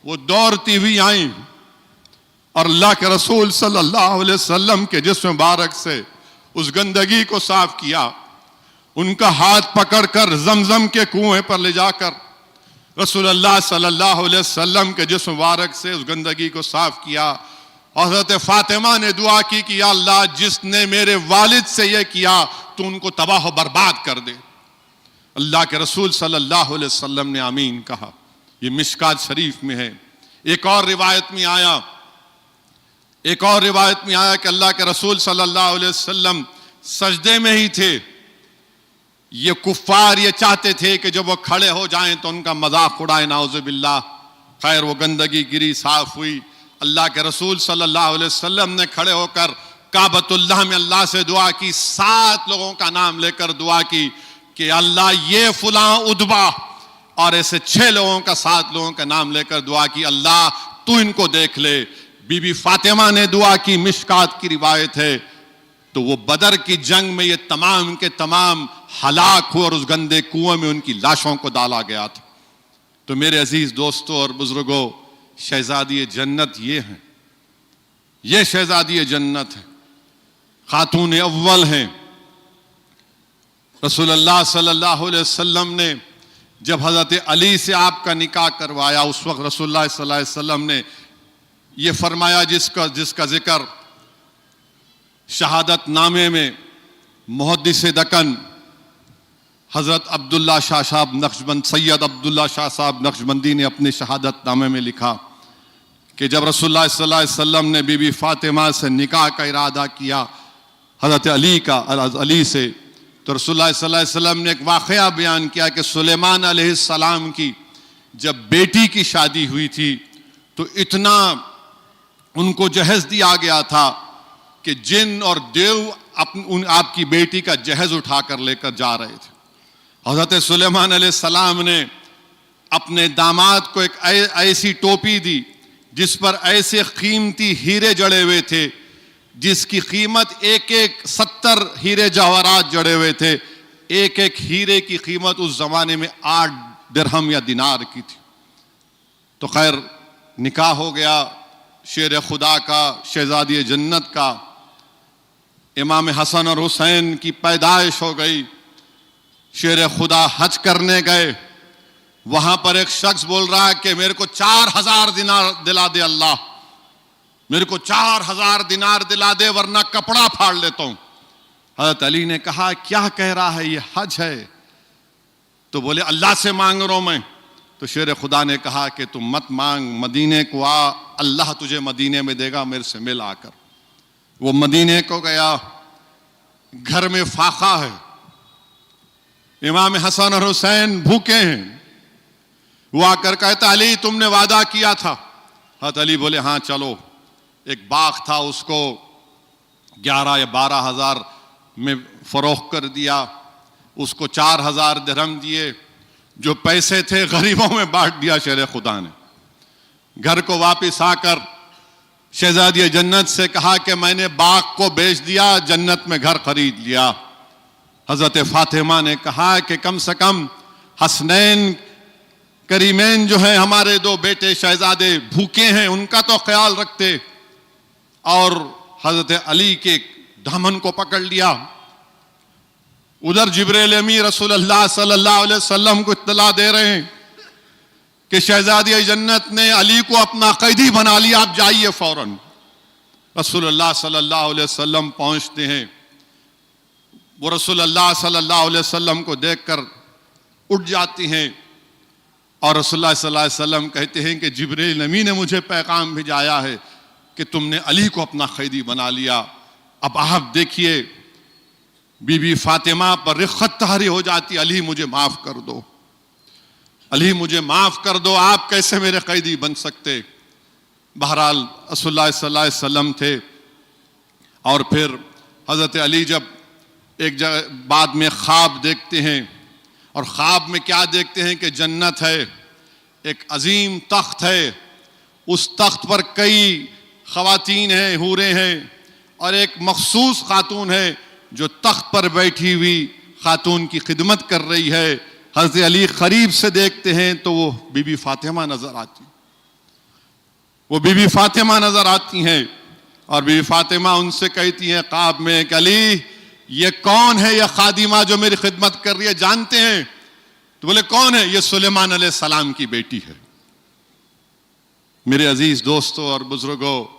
वो दौड़ती हुई आई और अल्लाह के रसूल सल्लल्लाहु अलैहि वसल्लम के जिस्म मुबारक से उस गंदगी को साफ किया। उनका हाथ पकड़कर जमजम के कुएं पर ले जाकर रसूलुल्लाह सल्लल्लाहु अलैहि वसल्लम के जिस्म मुबारक से उस गंदगी को साफ किया। हजरत फातिमा ने दुआ की कि या अल्लाह, जिसने मेरे वालिद से यह किया तो उनको तबाह बर्बाद कर दे। अल्लाह के रसूल सल्लल्लाहु अलैहि वसल्लम ने आमीन कहा। यह मिशकात शरीफ में है। एक और रिवायत में आया कि अल्लाह के रसूल सल्लल्लाहु अलैहि वसल्लम सजदे में ही थे। ये कुफ्फार ये चाहते थे कि जब वो खड़े हो जाएं तो उनका मजाक उड़ाए, नाउज़ुबिल्लाह। खैर वो गंदगी गिरी, साफ हुई। अल्लाह के रसूल सल्लल्लाहु अलैहि वसल्लम ने खड़े होकर काबतुल्लाह में अल्लाह से दुआ की, 7 लोगों का नाम लेकर दुआ की कि अल्लाह ये फुलां उद्बा, और ऐसे 6 लोगों का, 7 लोगों का नाम लेकर दुआ की, अल्लाह तू इनको देख ले। बीबी फातिमा ने दुआ की, मिशकात की रिवायत है। तो वो बदर की जंग में ये तमाम के तमाम हलाक हुए और उस गंदे कुएं में उनकी लाशों को डाला गया था। तो मेरे अजीज दोस्तों और बुजुर्गों, शहजादी जन्नत ये हैं, ये शहजादी जन्नत है, खातून अव्वल हैं। रसूलुल्लाह सल्लल्लाहु अलैहि वसल्लम ने जब हजरत अली से आपका निकाह करवाया, उस वक्त रसूलुल्लाह सल्लल्लाहु अलैहि वसल्लम ने ये फरमाया जिसका जिक्र शहादत नामे में मुहद्दिस दकन हजरत अब्दुल्ला शाह साहब नक्शबंद, सैयद अब्दुल्ला शाह साहब नक्शबंदी ने अपने शहादत नामे में लिखा कि जब रसूलुल्लाह सल्लल्लाहु अलैहि वसल्लम ने बीबी फातिमा से निकाह का इरादा किया हजरत अली से, तो रसूलुल्लाह सल्लल्लाहु अलैहि वसल्लम ने एक वाक़या बयान किया कि सुलेमान अलैहिस्सलाम की जब बेटी की शादी हुई थी तो इतना उनको जहेज दिया गया था कि जिन और देव आपकी बेटी का जहेज उठाकर लेकर जा रहे थे। हज़रत सुलेमान अलैहिस्सलाम ने अपने दामाद को एक ऐसी टोपी दी जिस पर ऐसे कीमती हीरे जड़े हुए थे, जिसकी कीमत एक एक 70 हीरे जवाहरात जड़े हुए थे। एक एक हीरे की कीमत उस जमाने में 8 दिरहम या दिनार की थी। तो खैर निकाह हो गया शेर खुदा का, शहजादी जन्नत का। इमाम हसन और हुसैन की पैदाइश हो गई। शेर खुदा हज करने गए, वहां पर एक शख्स बोल रहा है कि मेरे को 4000 दिनार दिला दे अल्लाह, मेरे को 4000 दिनार दिला दे वरना कपड़ा फाड़ लेता हूं। हज़रत अली ने कहा क्या कह रहा है, ये हज है? तो बोले अल्लाह से मांग रहा हूं मैं। तो शेर खुदा ने कहा कि तुम मत मांग, मदीने को आ, अल्लाह तुझे मदीने में देगा, मेरे से मिल आकर। वो मदीने को गया, घर में फाका है, इमाम हसन और हुसैन भूखे हैं। वो आकर कहता अली तुमने वादा किया था। हज़रत अली बोले हाँ चलो। एक बाग था, उसको 11 या 12 हजार में फरोख्त कर दिया, उसको 4000 दिरहम दिए, जो पैसे थे गरीबों में बांट दिया शेर खुदा ने। घर को वापस आकर शहजादी जन्नत से कहा कि मैंने बाग को बेच दिया, जन्नत में घर खरीद लिया। हजरत फातिमा ने कहा कि कम से कम हसनैन करीमैन जो है हमारे 2 बेटे शहजादे भूखे हैं, उनका तो ख्याल रखते। और हजरत अली के दामन को पकड़ लिया। उधर जिब्रील अमीन रसूलुल्लाह सल्लल्लाहु अलैहि वसल्लम को इत्तला दे रहे हैं कि शहजादी जन्नत ने अली को अपना कैदी बना लिया, आप जाइए फौरन। रसूलुल्लाह सल्लल्लाहु अलैहि वसल्लम पहुंचते हैं। वो रसूलुल्लाह सल्लल्लाहु अलैहि वसल्लम को देखकर उठ जाती हैं और रसूलुल्लाह सल्लल्लाहु अलैहि वसल्लम कहते हैं कि जिब्रील अमीन ने मुझे पैगाम भिजाया है कि तुमने अली को अपना कैदी बना लिया। अब आप देखिए बीबी फातिमा पर रिख्खत तारी हो जाती, अली मुझे माफ कर दो, अली मुझे माफ कर दो, आप कैसे मेरे कैदी बन सकते। बहरहाल रसूलुल्लाह सल्लल्लाहु अलैहि वसल्लम थे। और फिर हजरत अली जब एक जगह बाद में ख्वाब देखते हैं, और ख्वाब में क्या देखते हैं कि जन्नत है, एक अजीम तख्त है, उस तख्त पर कई ख़वातीन हैं, हूरें हैं, और एक मखसूस खातून है जो तख्त पर बैठी हुई खातून की खिदमत कर रही है। हज़रत अली करीब से देखते हैं तो वो बीबी फातिमा नजर आती, वो बीबी फातिमा नजर आती हैं। और बीबी फातिमा उनसे कहती हैं ख्वाब में कि अली ये कौन है, ये खादिमा जो मेरी खिदमत कर रही है, जानते हैं? तो बोले कौन है? ये सुलेमान अलैहिस्सलाम की बेटी है। मेरे अजीज दोस्तों और बुजुर्गों,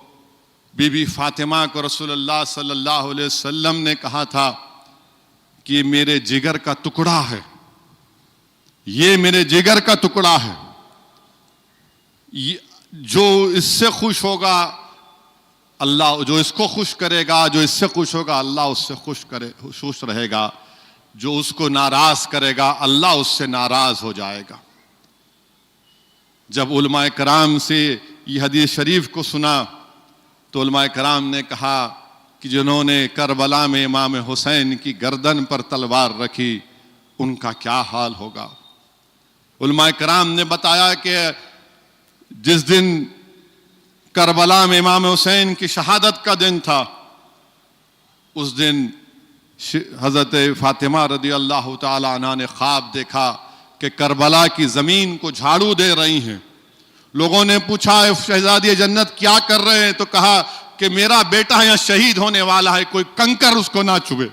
बीबी फातिमा को रसूलुल्लाह सल्लल्लाहु अलैहि वसल्लम ने कहा था कि ये मेरे जिगर का टुकड़ा है, ये मेरे जिगर का टुकड़ा है, जो इससे खुश होगा अल्लाह, जो इसको खुश करेगा, जो इससे खुश होगा अल्लाह उससे खुश रहेगा, जो उसको नाराज करेगा अल्लाह उससे नाराज हो जाएगा। जब उलमाए कराम से ये हदीस शरीफ को सुना तो उलमाए कराम ने कहा कि जिन्होंने करबला में इमाम हुसैन की गर्दन पर तलवार रखी उनका क्या हाल होगा। उलमाए कराम ने बताया कि जिस दिन करबला में इमाम हुसैन की शहादत का दिन था, उस दिन हजरत फातिमा रदी अल्लाह ताला अन्हा ने ख्वाब देखा कि करबला की जमीन को झाड़ू दे रही हैं। लोगों ने पूछा शहजादी जन्नत क्या कर रहे हैं? तो कहा कि मेरा बेटा यहां शहीद होने वाला है, कोई कंकर उसको ना चुभे,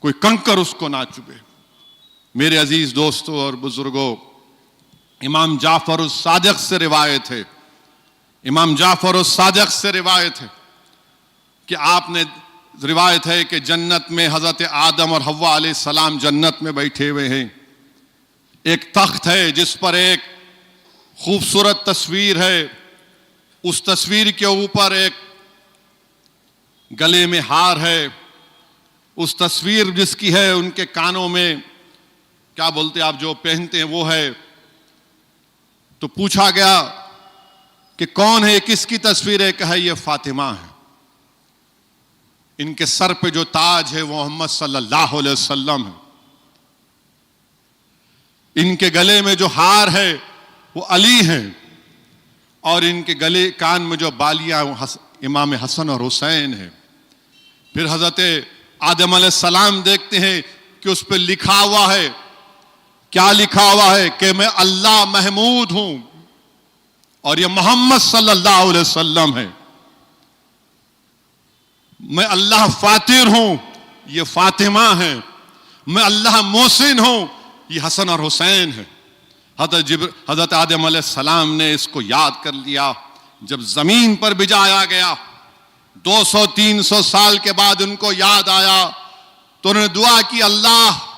कोई कंकर उसको ना चुभे। मेरे अजीज दोस्तों और बुजुर्गों, इमाम जाफर उस सादिक से रिवायत है, इमाम जाफर उस सादिक से रिवायत है कि आपने रिवायत है कि जन्नत में हजरत आदम और हव्वा अलैहिस्सलाम जन्नत में बैठे हुए हैं। एक तख्त है जिस पर एक खूबसूरत तस्वीर है, उस तस्वीर के ऊपर एक गले में हार है, उस तस्वीर जिसकी है उनके कानों में क्या बोलते आप जो पहनते हैं वो है, तो पूछा गया कि कौन है, किसकी तस्वीर है? कहा ये फातिमा है। इनके सर पे जो ताज है वो मोहम्मद सल्लल्लाहु अलैहि वसल्लम है। इनके गले में जो हार है वो अली हैं, और इनके गले कान में जो बालियां वो इमाम हसन और हुसैन है। फिर हजरत आदम अलैहिस्सलाम देखते हैं कि उस पर लिखा हुआ है, क्या लिखा हुआ है? कि मैं अल्लाह महमूद हूं और ये मोहम्मद सल्लल्लाहु अलैहि वसल्लम है। मैं अल्लाह फातिर हूं, ये फातिमा है। मैं अल्लाह मोहसिन हूं, ये हसन और हुसैन है। हजरत आदम अलैहिस्सलाम ने इसको याद कर लिया। जब जमीन पर बिजाया गया 200-300 साल के बाद उनको याद आया तो उन्होंने दुआ की, अल्लाह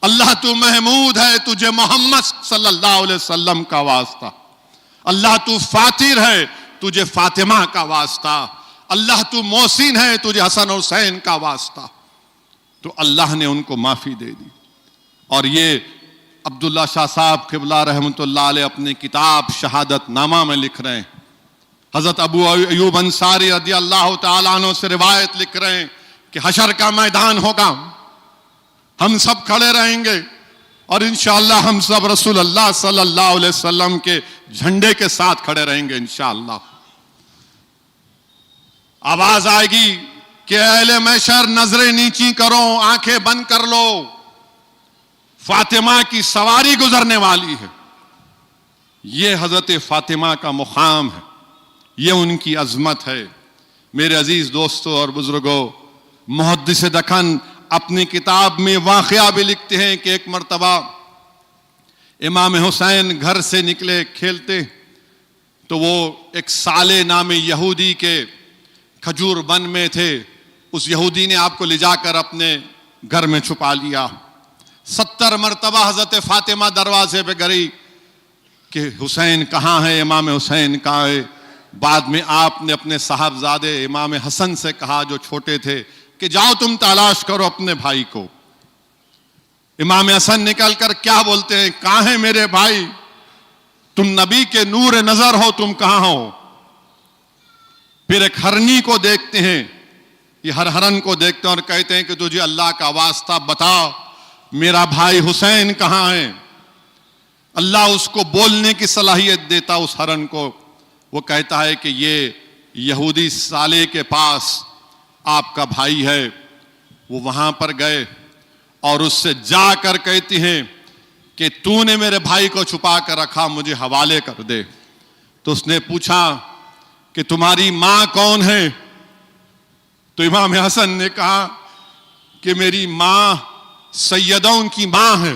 अल्लाह तू महमूद है, तुझे मोहम्मद सल्लल्लाहु अलैहि वसल्लम का वास्ता। अल्लाह तू फातिर है, तुझे फातिमा का वास्ता। अल्लाह तू मोहसिन है, तुझे हसन हुसैन का वास्ता। तो अल्लाह ने उनको माफी दे दी। और ये अब्दुल्ला शाह साहब क़िबला रहमतुल्लाह अलैह अपनी किताब शहादत नामा में लिख रहे हैं। हजरत अबू अयूब अंसारी रज़ी अल्लाह तआला अन्हु से रिवायत लिख रहे हैं कि हशर का मैदान होगा, हम सब खड़े रहेंगे और इंशाअल्लाह हम सब रसूल अल्लाह सल्लल्लाहु अलैहि वसल्लम के झंडे के साथ खड़े रहेंगे इंशाअल्लाह। आवाज आएगी कि अहले महशर नजरें नीची करो, आंखें बंद कर लो, फातिमा की सवारी गुजरने वाली है। ये हजरत फातिमा का मुकाम है, ये उनकी अजमत है। मेरे अजीज दोस्तों और बुजुर्गों, मुहद्दिस दखन अपनी किताब में वाक़या भी लिखते हैं कि एक मर्तबा इमाम हुसैन घर से निकले खेलते, तो वो एक साले नामे यहूदी के खजूर वन में थे। उस यहूदी ने आपको ले जाकर अपने घर में छुपा लिया। 70 मरतबा हजरत फातिमा दरवाजे पे गई कि हुसैन कहाँ है, इमाम हुसैन कहाँ है। बाद में आपने अपने साहबजादे इमाम हसन से कहा, जो छोटे थे, कि जाओ तुम तलाश करो अपने भाई को। इमाम हसन निकल कर क्या बोलते हैं, कहाँ है मेरे भाई? तुम नबी के नूर नजर हो, तुम कहाँ हो? फिर एक हरनी को देखते हैं, ये हरन को देखते हैं और कहते हैं कि तुझे अल्लाह का वास्ता बता, मेरा भाई हुसैन कहाँ है? अल्लाह उसको बोलने की सलाहियत देता उस हरन को। वो कहता है कि ये यहूदी साले के पास आपका भाई है। वो वहां पर गए और उससे जाकर कहती हैं कि तूने मेरे भाई को छुपा कर रखा, मुझे हवाले कर दे। तो उसने पूछा कि तुम्हारी मां कौन है? तो इमाम हसन ने कहा कि मेरी मां सैयदों की मां है,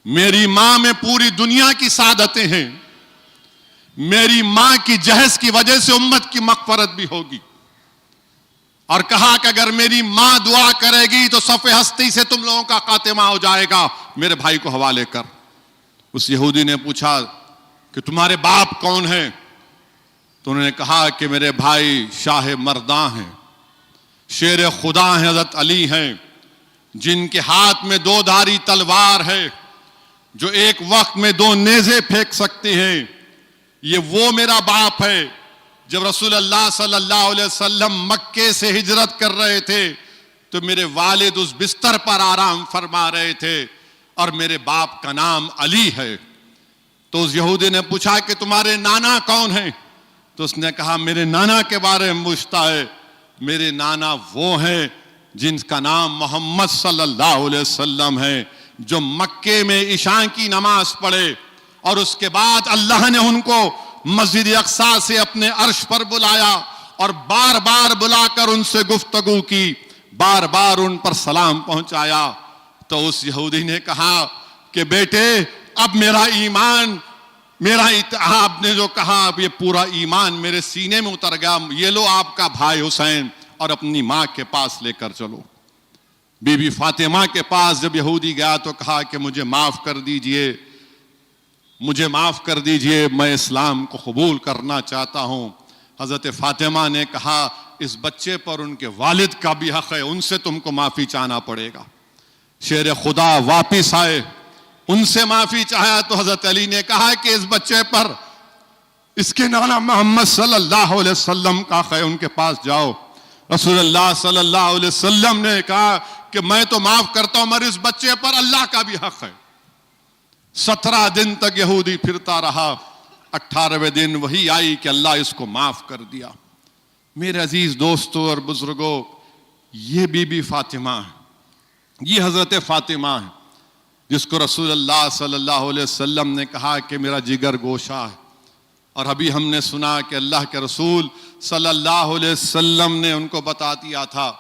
मेरी मां में पूरी दुनिया की सादतें हैं, मेरी मां की जहज की वजह से उम्मत की मग़फ़िरत भी होगी। और कहा कि अगर मेरी मां दुआ करेगी तो सफ़े हस्ती से तुम लोगों का खातिमा हो जाएगा, मेरे भाई को हवाले कर। उस यहूदी ने पूछा कि तुम्हारे बाप कौन है? तो उन्होंने कहा कि मेरे भाई शाह मर्दा हैं, शेर खुदा हैं, हज़रत अली हैं, जिनके हाथ में 2 धारी तलवार है, जो एक वक्त में 2 नेज़े फेंक सकते हैं। ये वो मेरा बाप है। जब रसूल अल्लाह सल्लल्लाहु अलैहि वसल्लम मक्के से हिजरत कर रहे थे तो मेरे वालिद उस बिस्तर पर आराम फरमा रहे थे और मेरे बाप का नाम अली है। तो उस यहूदी ने पूछा कि तुम्हारे नाना कौन हैं? तो उसने कहा मेरे नाना के बारे में पूछता है, मेरे नाना वो हैं जिनका नाम मोहम्मद सल्लल्लाहु अलैहि वसल्लम है, जो मक्के में इशा की नमाज पढ़े और उसके बाद अल्लाह ने उनको मस्जिद अक्सा से अपने अर्श पर बुलाया और बार बार बुलाकर उनसे गुफ्तगू की, बार बार उन पर सलाम पहुंचाया। तो उस यहूदी ने कहा कि बेटे अब मेरा ईमान, आपने जो कहा अब ये पूरा ईमान मेरे सीने में उतर गया। ये लो आपका भाई हुसैन और अपनी माँ के पास लेकर चलो। बीबी फातिमा के पास जब यहूदी गया तो कहा कि मुझे माफ कर दीजिए, मुझे माफ कर दीजिए, मैं इस्लाम को कबूल करना चाहता हूँ। हज़रत फातिमा ने कहा इस बच्चे पर उनके वालिद का भी हक है, उनसे तुमको माफ़ी चाहना पड़ेगा। शेर खुदा वापिस आए, उनसे माफी चाहा तो हजरत अली ने कहा कि इस बच्चे पर इसके नाना मोहम्मद सल्लल्लाहु अलैहि वसल्लम का है, उनके पास जाओ। रसूलुल्लाह सल्लल्लाहु अलैहि वसल्लम ने कहा कि मैं तो माफ करता हूं मगर इस बच्चे पर अल्लाह का भी हक है। 17 दिन तक यहूदी फिरता रहा, 18वें दिन वही आई कि अल्लाह इसको माफ कर दिया। मेरे अजीज दोस्तों और बुजुर्गों, ये बीबी फातिमा है, ये हजरत फातिमा है जिसको रसूलुल्लाह सल्लल्लाहु अलैहि वसल्लम ने कहा कि मेरा जिगर गोशा है। और अभी हमने सुना कि अल्लाह के रसूल सल्लल्लाहु अलैहि वसल्लम ने उनको बता दिया था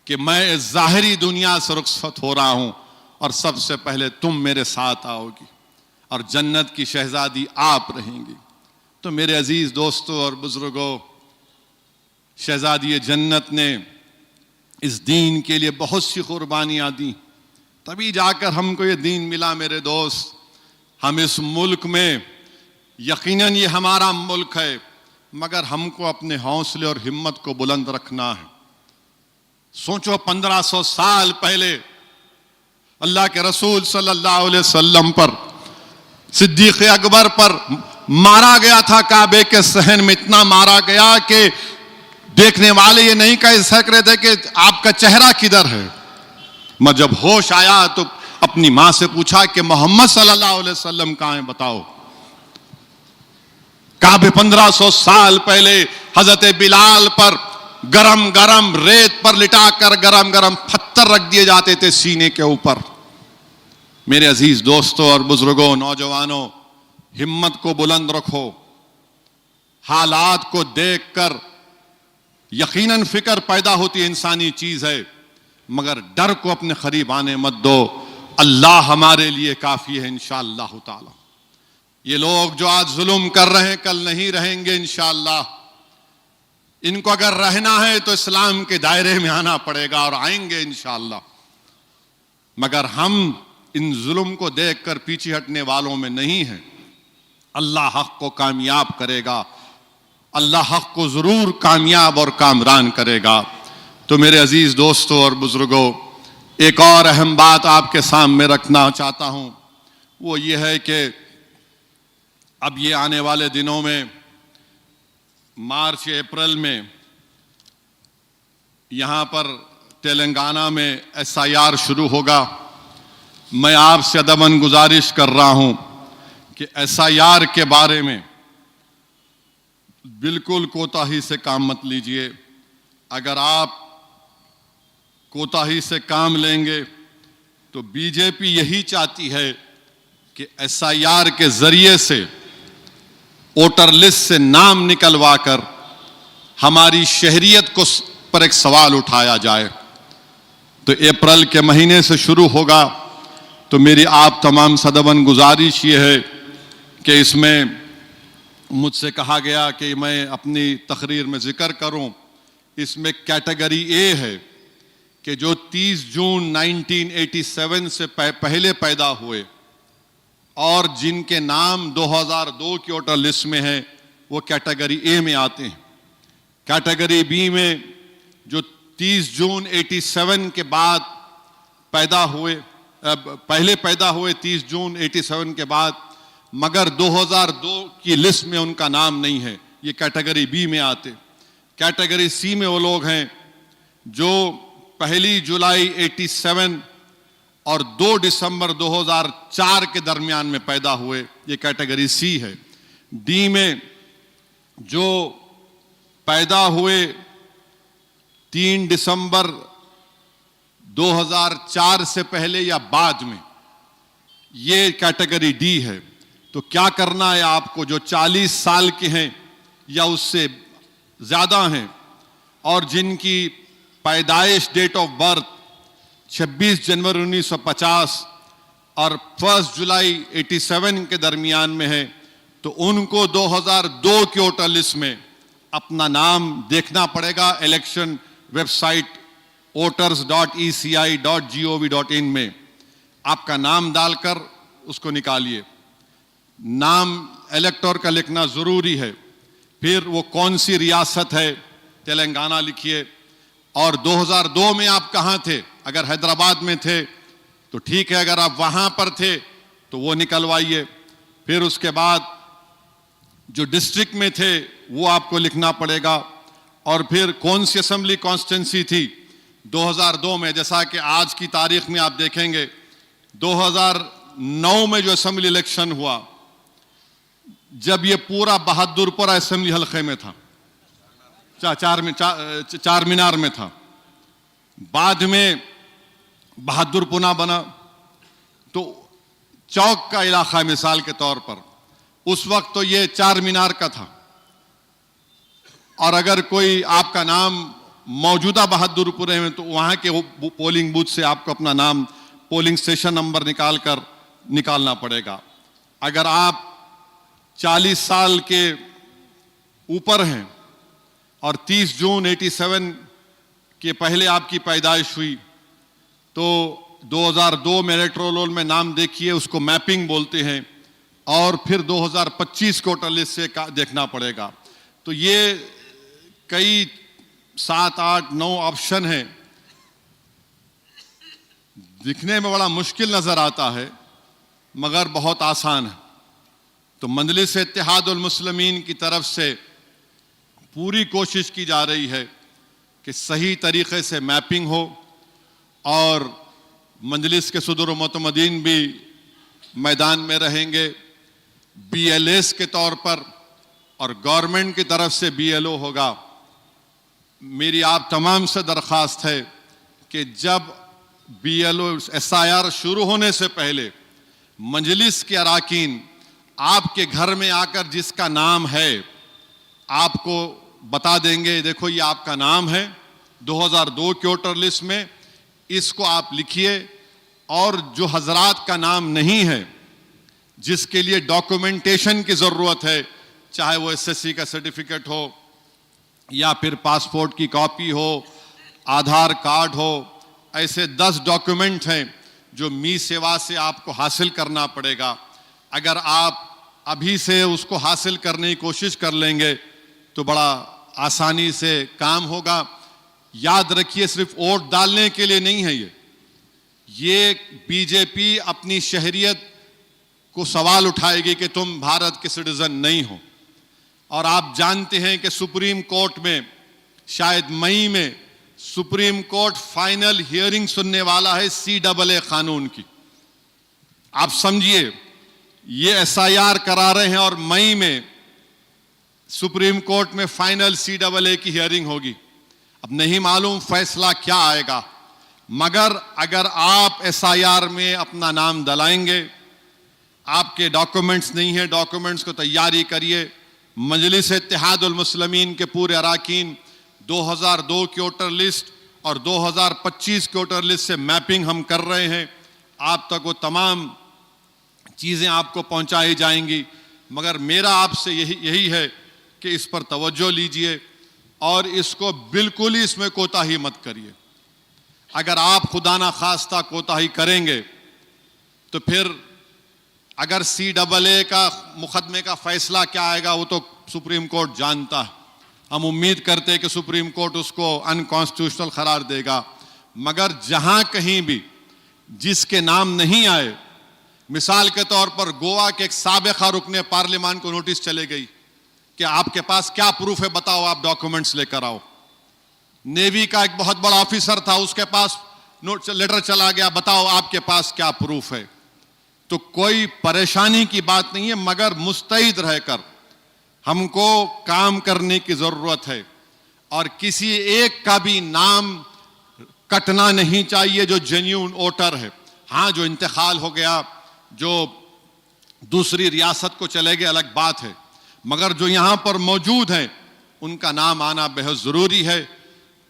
कि मैं इस ज़ाहिरी दुनिया से रुखसत हो रहा हूं और सबसे पहले तुम मेरे साथ आओगी और जन्नत की शहजादी आप रहेंगी। तो मेरे अजीज दोस्तों और बुजुर्गों, शहजादी जन्नत ने इस दीन के लिए बहुत सी कुर्बानियां दी, तभी जाकर हमको ये दीन मिला। मेरे दोस्त, हम इस मुल्क में, यकीनन ये हमारा मुल्क है, मगर हमको अपने हौसले और हिम्मत को बुलंद रखना है। सोचो 1500 साल पहले अल्लाह के रसूल सल्लल्लाहु अलैहि वसल्लम पर, सिद्दीक़ अकबर पर मारा गया था। काबे के सहन में इतना मारा गया कि देखने वाले ये नहीं कह सक रहे थे कि आपका चेहरा किधर है। मैं जब होश आया तो अपनी मां से पूछा कि मोहम्मद सल्लल्लाहु अलैहि वसल्लम कहां हैं, बताओ। काबे 1500 साल पहले हजरत बिलाल पर गरम गरम रेत पर लिटाकर गरम गरम पत्थर रख दिए जाते थे सीने के ऊपर। मेरे अजीज दोस्तों और बुजुर्गों, नौजवानों, हिम्मत को बुलंद रखो। हालात को देखकर यकीनन फिक्र पैदा होती है, इंसानी चीज है, मगर डर को अपने करीब आने मत दो। अल्लाह हमारे लिए काफी है इंशाअल्लाह ताला। ये लोग जो आज जुल्म कर रहे हैं कल नहीं रहेंगे इंशाअल्लाह। इनको अगर रहना है तो इस्लाम के दायरे में आना पड़ेगा और आएंगे इंशाअल्लाह। मगर हम इन जुल्म को देखकर पीछे हटने वालों में नहीं है। अल्लाह हक को कामयाब करेगा, अल्लाह हक को जरूर कामयाब और कामरान करेगा। तो मेरे अजीज दोस्तों और बुजुर्गों, एक और अहम बात आपके सामने रखना चाहता हूं, वो ये है कि अब ये आने वाले दिनों में मार्च अप्रैल में यहां पर तेलंगाना में SIR शुरू होगा। मैं आपसे अदबन गुजारिश कर रहा हूं कि SIR के बारे में बिल्कुल कोताही से काम मत लीजिए। अगर आप कोताही से काम लेंगे तो बीजेपी यही चाहती है कि SIR के जरिए से वोटर लिस्ट से नाम निकलवा कर हमारी शहरियत को पर एक सवाल उठाया जाए। तो अप्रैल के महीने से शुरू होगा। तो मेरी आप तमाम सदबन गुजारिश ये है कि इसमें मुझसे कहा गया कि मैं अपनी तकरीर में जिक्र करूं, इसमें कैटेगरी ए है कि जो 30 जून 1987 से पहले पैदा हुए और जिनके नाम 2002 की वोटर लिस्ट में है, वो कैटेगरी ए में आते हैं। कैटेगरी बी में जो 30 जून 87 के बाद पैदा हुए, पहले पैदा हुए 30 जून 87 के बाद, मगर 2002 की लिस्ट में उनका नाम नहीं है, ये कैटेगरी बी में आते। कैटेगरी सी में वो लोग हैं जो 1 जुलाई 87 और 2 दिसंबर 2004 के दरमियान में पैदा हुए, ये कैटेगरी सी है। डी में जो पैदा हुए 3 दिसंबर 2004 से पहले या बाद में, ये कैटेगरी डी है। तो क्या करना है आपको, जो 40 साल के हैं या उससे ज्यादा हैं और जिनकी पैदाइश डेट ऑफ बर्थ 26 जनवरी 1950 और 1 जुलाई 87 के दरमियान में है, तो उनको 2002 की वोटर लिस्ट में अपना नाम देखना पड़ेगा। इलेक्शन वेबसाइट voters.eci.gov.in में आपका नाम डालकर उसको निकालिए। नाम इलेक्टर का लिखना जरूरी है। फिर वो कौन सी रियासत है, तेलंगाना लिखिए। और 2002 में आप कहां थे, अगर हैदराबाद में थे तो ठीक है, अगर आप वहां पर थे तो वो निकलवाइए। फिर उसके बाद जो डिस्ट्रिक्ट में थे वो आपको लिखना पड़ेगा, और फिर कौन सी असेंबली कॉन्स्टिट्यूंसी थी 2002 में। जैसा कि आज की तारीख में आप देखेंगे 2009 में जो असेंबली इलेक्शन हुआ, जब ये पूरा बहादुरपुरा असेंबली हल्के में था, चार मीनार में था, बाद में बहादुरपुरा बना, तो चौक का इलाका मिसाल के तौर पर, उस वक्त तो ये चार मीनार का था। और अगर कोई आपका नाम मौजूदा बहादुरपुरे में, तो वहां के पोलिंग बूथ से आपको अपना नाम, पोलिंग स्टेशन नंबर निकालना पड़ेगा। अगर आप 40 साल के ऊपर हैं और 30 जून 87 के पहले आपकी पैदाइश हुई, तो 2002 में इलेक्टोरल रोल में नाम देखिए, उसको मैपिंग बोलते हैं, और फिर 2025 को वोटर लिस्ट से देखना पड़ेगा। तो ये कई 7, 8, 9 ऑप्शन हैं। दिखने में बड़ा मुश्किल नजर आता है मगर बहुत आसान है। तो मजलिस इत्तेहादुल मुस्लिमीन की तरफ से पूरी कोशिश की जा रही है कि सही तरीके से मैपिंग हो, और मजलिस के सदर व मुतमदीन भी मैदान में रहेंगे BLAs के तौर पर, और गवर्नमेंट की तरफ से BLO होगा। मेरी आप तमाम से दरख्वास्त है कि जब BLO SIR शुरू होने से पहले मजलिस के अराकीन आपके घर में आकर जिसका नाम है आपको बता देंगे, देखो ये आपका नाम है 2002 के वोटर लिस्ट में, इसको आप लिखिए। और जो हजरात का नाम नहीं है, जिसके लिए डॉक्यूमेंटेशन की जरूरत है, चाहे वो SSC का सर्टिफिकेट हो या फिर पासपोर्ट की कॉपी हो, आधार कार्ड हो, ऐसे 10 डॉक्यूमेंट हैं जो मी सेवा से आपको हासिल करना पड़ेगा। अगर आप अभी से उसको हासिल करने की कोशिश कर लेंगे तो बड़ा आसानी से काम होगा। याद रखिए, सिर्फ वोट डालने के लिए नहीं है ये बीजेपी अपनी शहरियत को सवाल उठाएगी कि तुम भारत के सिटीजन नहीं हो। और आप जानते हैं कि सुप्रीम कोर्ट में शायद मई में सुप्रीम कोर्ट फाइनल हियरिंग सुनने वाला है CAA कानून की। आप समझिए, ये SIR करा रहे हैं और मई में सुप्रीम कोर्ट में फाइनल CAA की हियरिंग होगी। अब नहीं मालूम फैसला क्या आएगा, मगर अगर आप SIR में अपना नाम डलाएंगे, आपके डॉक्यूमेंट्स नहीं है, डॉक्यूमेंट्स को तैयारी करिए। मजलिस इत्तेहादुल मुस्लिमीन के पूरे अराकीन 2002 की वोटर लिस्ट और 2025 की वोटर लिस्ट से मैपिंग हम कर रहे हैं। आप तक वो तमाम चीज़ें आपको पहुंचाई जाएंगी, मगर मेरा आपसे यही है कि इस पर तवज्जो लीजिए और इसको बिल्कुल ही इसमें कोताही मत करिए। अगर आप खुदा ना खास्ता कोताही करेंगे तो फिर अगर CAA का मुकदमे का फैसला क्या आएगा वो तो सुप्रीम कोर्ट जानता है। हम उम्मीद करते हैं कि सुप्रीम कोर्ट उसको अनकॉन्स्टिट्यूशनल करार देगा, मगर जहां कहीं भी जिसके नाम नहीं आए, मिसाल के तौर पर गोवा के एक साबिका रुकने पार्लियामान को नोटिस चले गई कि आपके पास क्या प्रूफ है, बताओ, आप डॉक्यूमेंट्स लेकर आओ। नेवी का एक बहुत बड़ा ऑफिसर था, उसके पास लेटर चला गया, बताओ आपके पास क्या प्रूफ है। तो कोई परेशानी की बात नहीं है, मगर मुस्तैद रहकर हमको काम करने की जरूरत है और किसी एक का भी नाम कटना नहीं चाहिए जो जेन्युइन वोटर है। हाँ, जो इंतकाल हो गया, जो दूसरी रियासत को चले गए, अलग बात है, मगर जो यहां पर मौजूद हैं उनका नाम आना बेहद जरूरी है।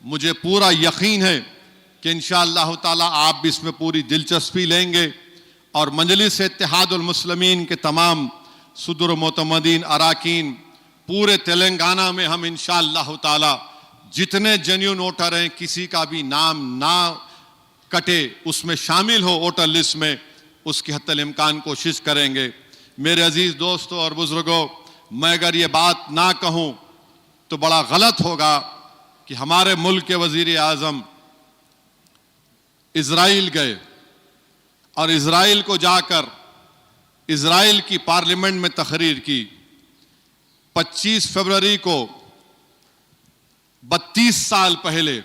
मुझे पूरा यकीन है कि इंशाअल्लाह ताला आप भी इसमें पूरी दिलचस्पी लेंगे और मजलिस इत्तेहादुल मुस्लिमीन के तमाम सदर मोतमदीन अराकीन पूरे तेलंगाना में हम इंशाअल्लाह ताला जितने जेन्युइन वोटर हैं, किसी का भी नाम ना कटे, उसमें शामिल हो वोटर लिस्ट में, उसकी हत्तल इम्कान कोशिश करेंगे। मेरे अजीज दोस्तों और बुजुर्गों, मैं अगर ये बात ना कहूँ तो बड़ा गलत होगा कि हमारे मुल्क के वजीर आजम इजराइल गए और इजराइल को जाकर इजराइल की पार्लियामेंट में तकरीर की 25 फरवरी को 32 साल पहले,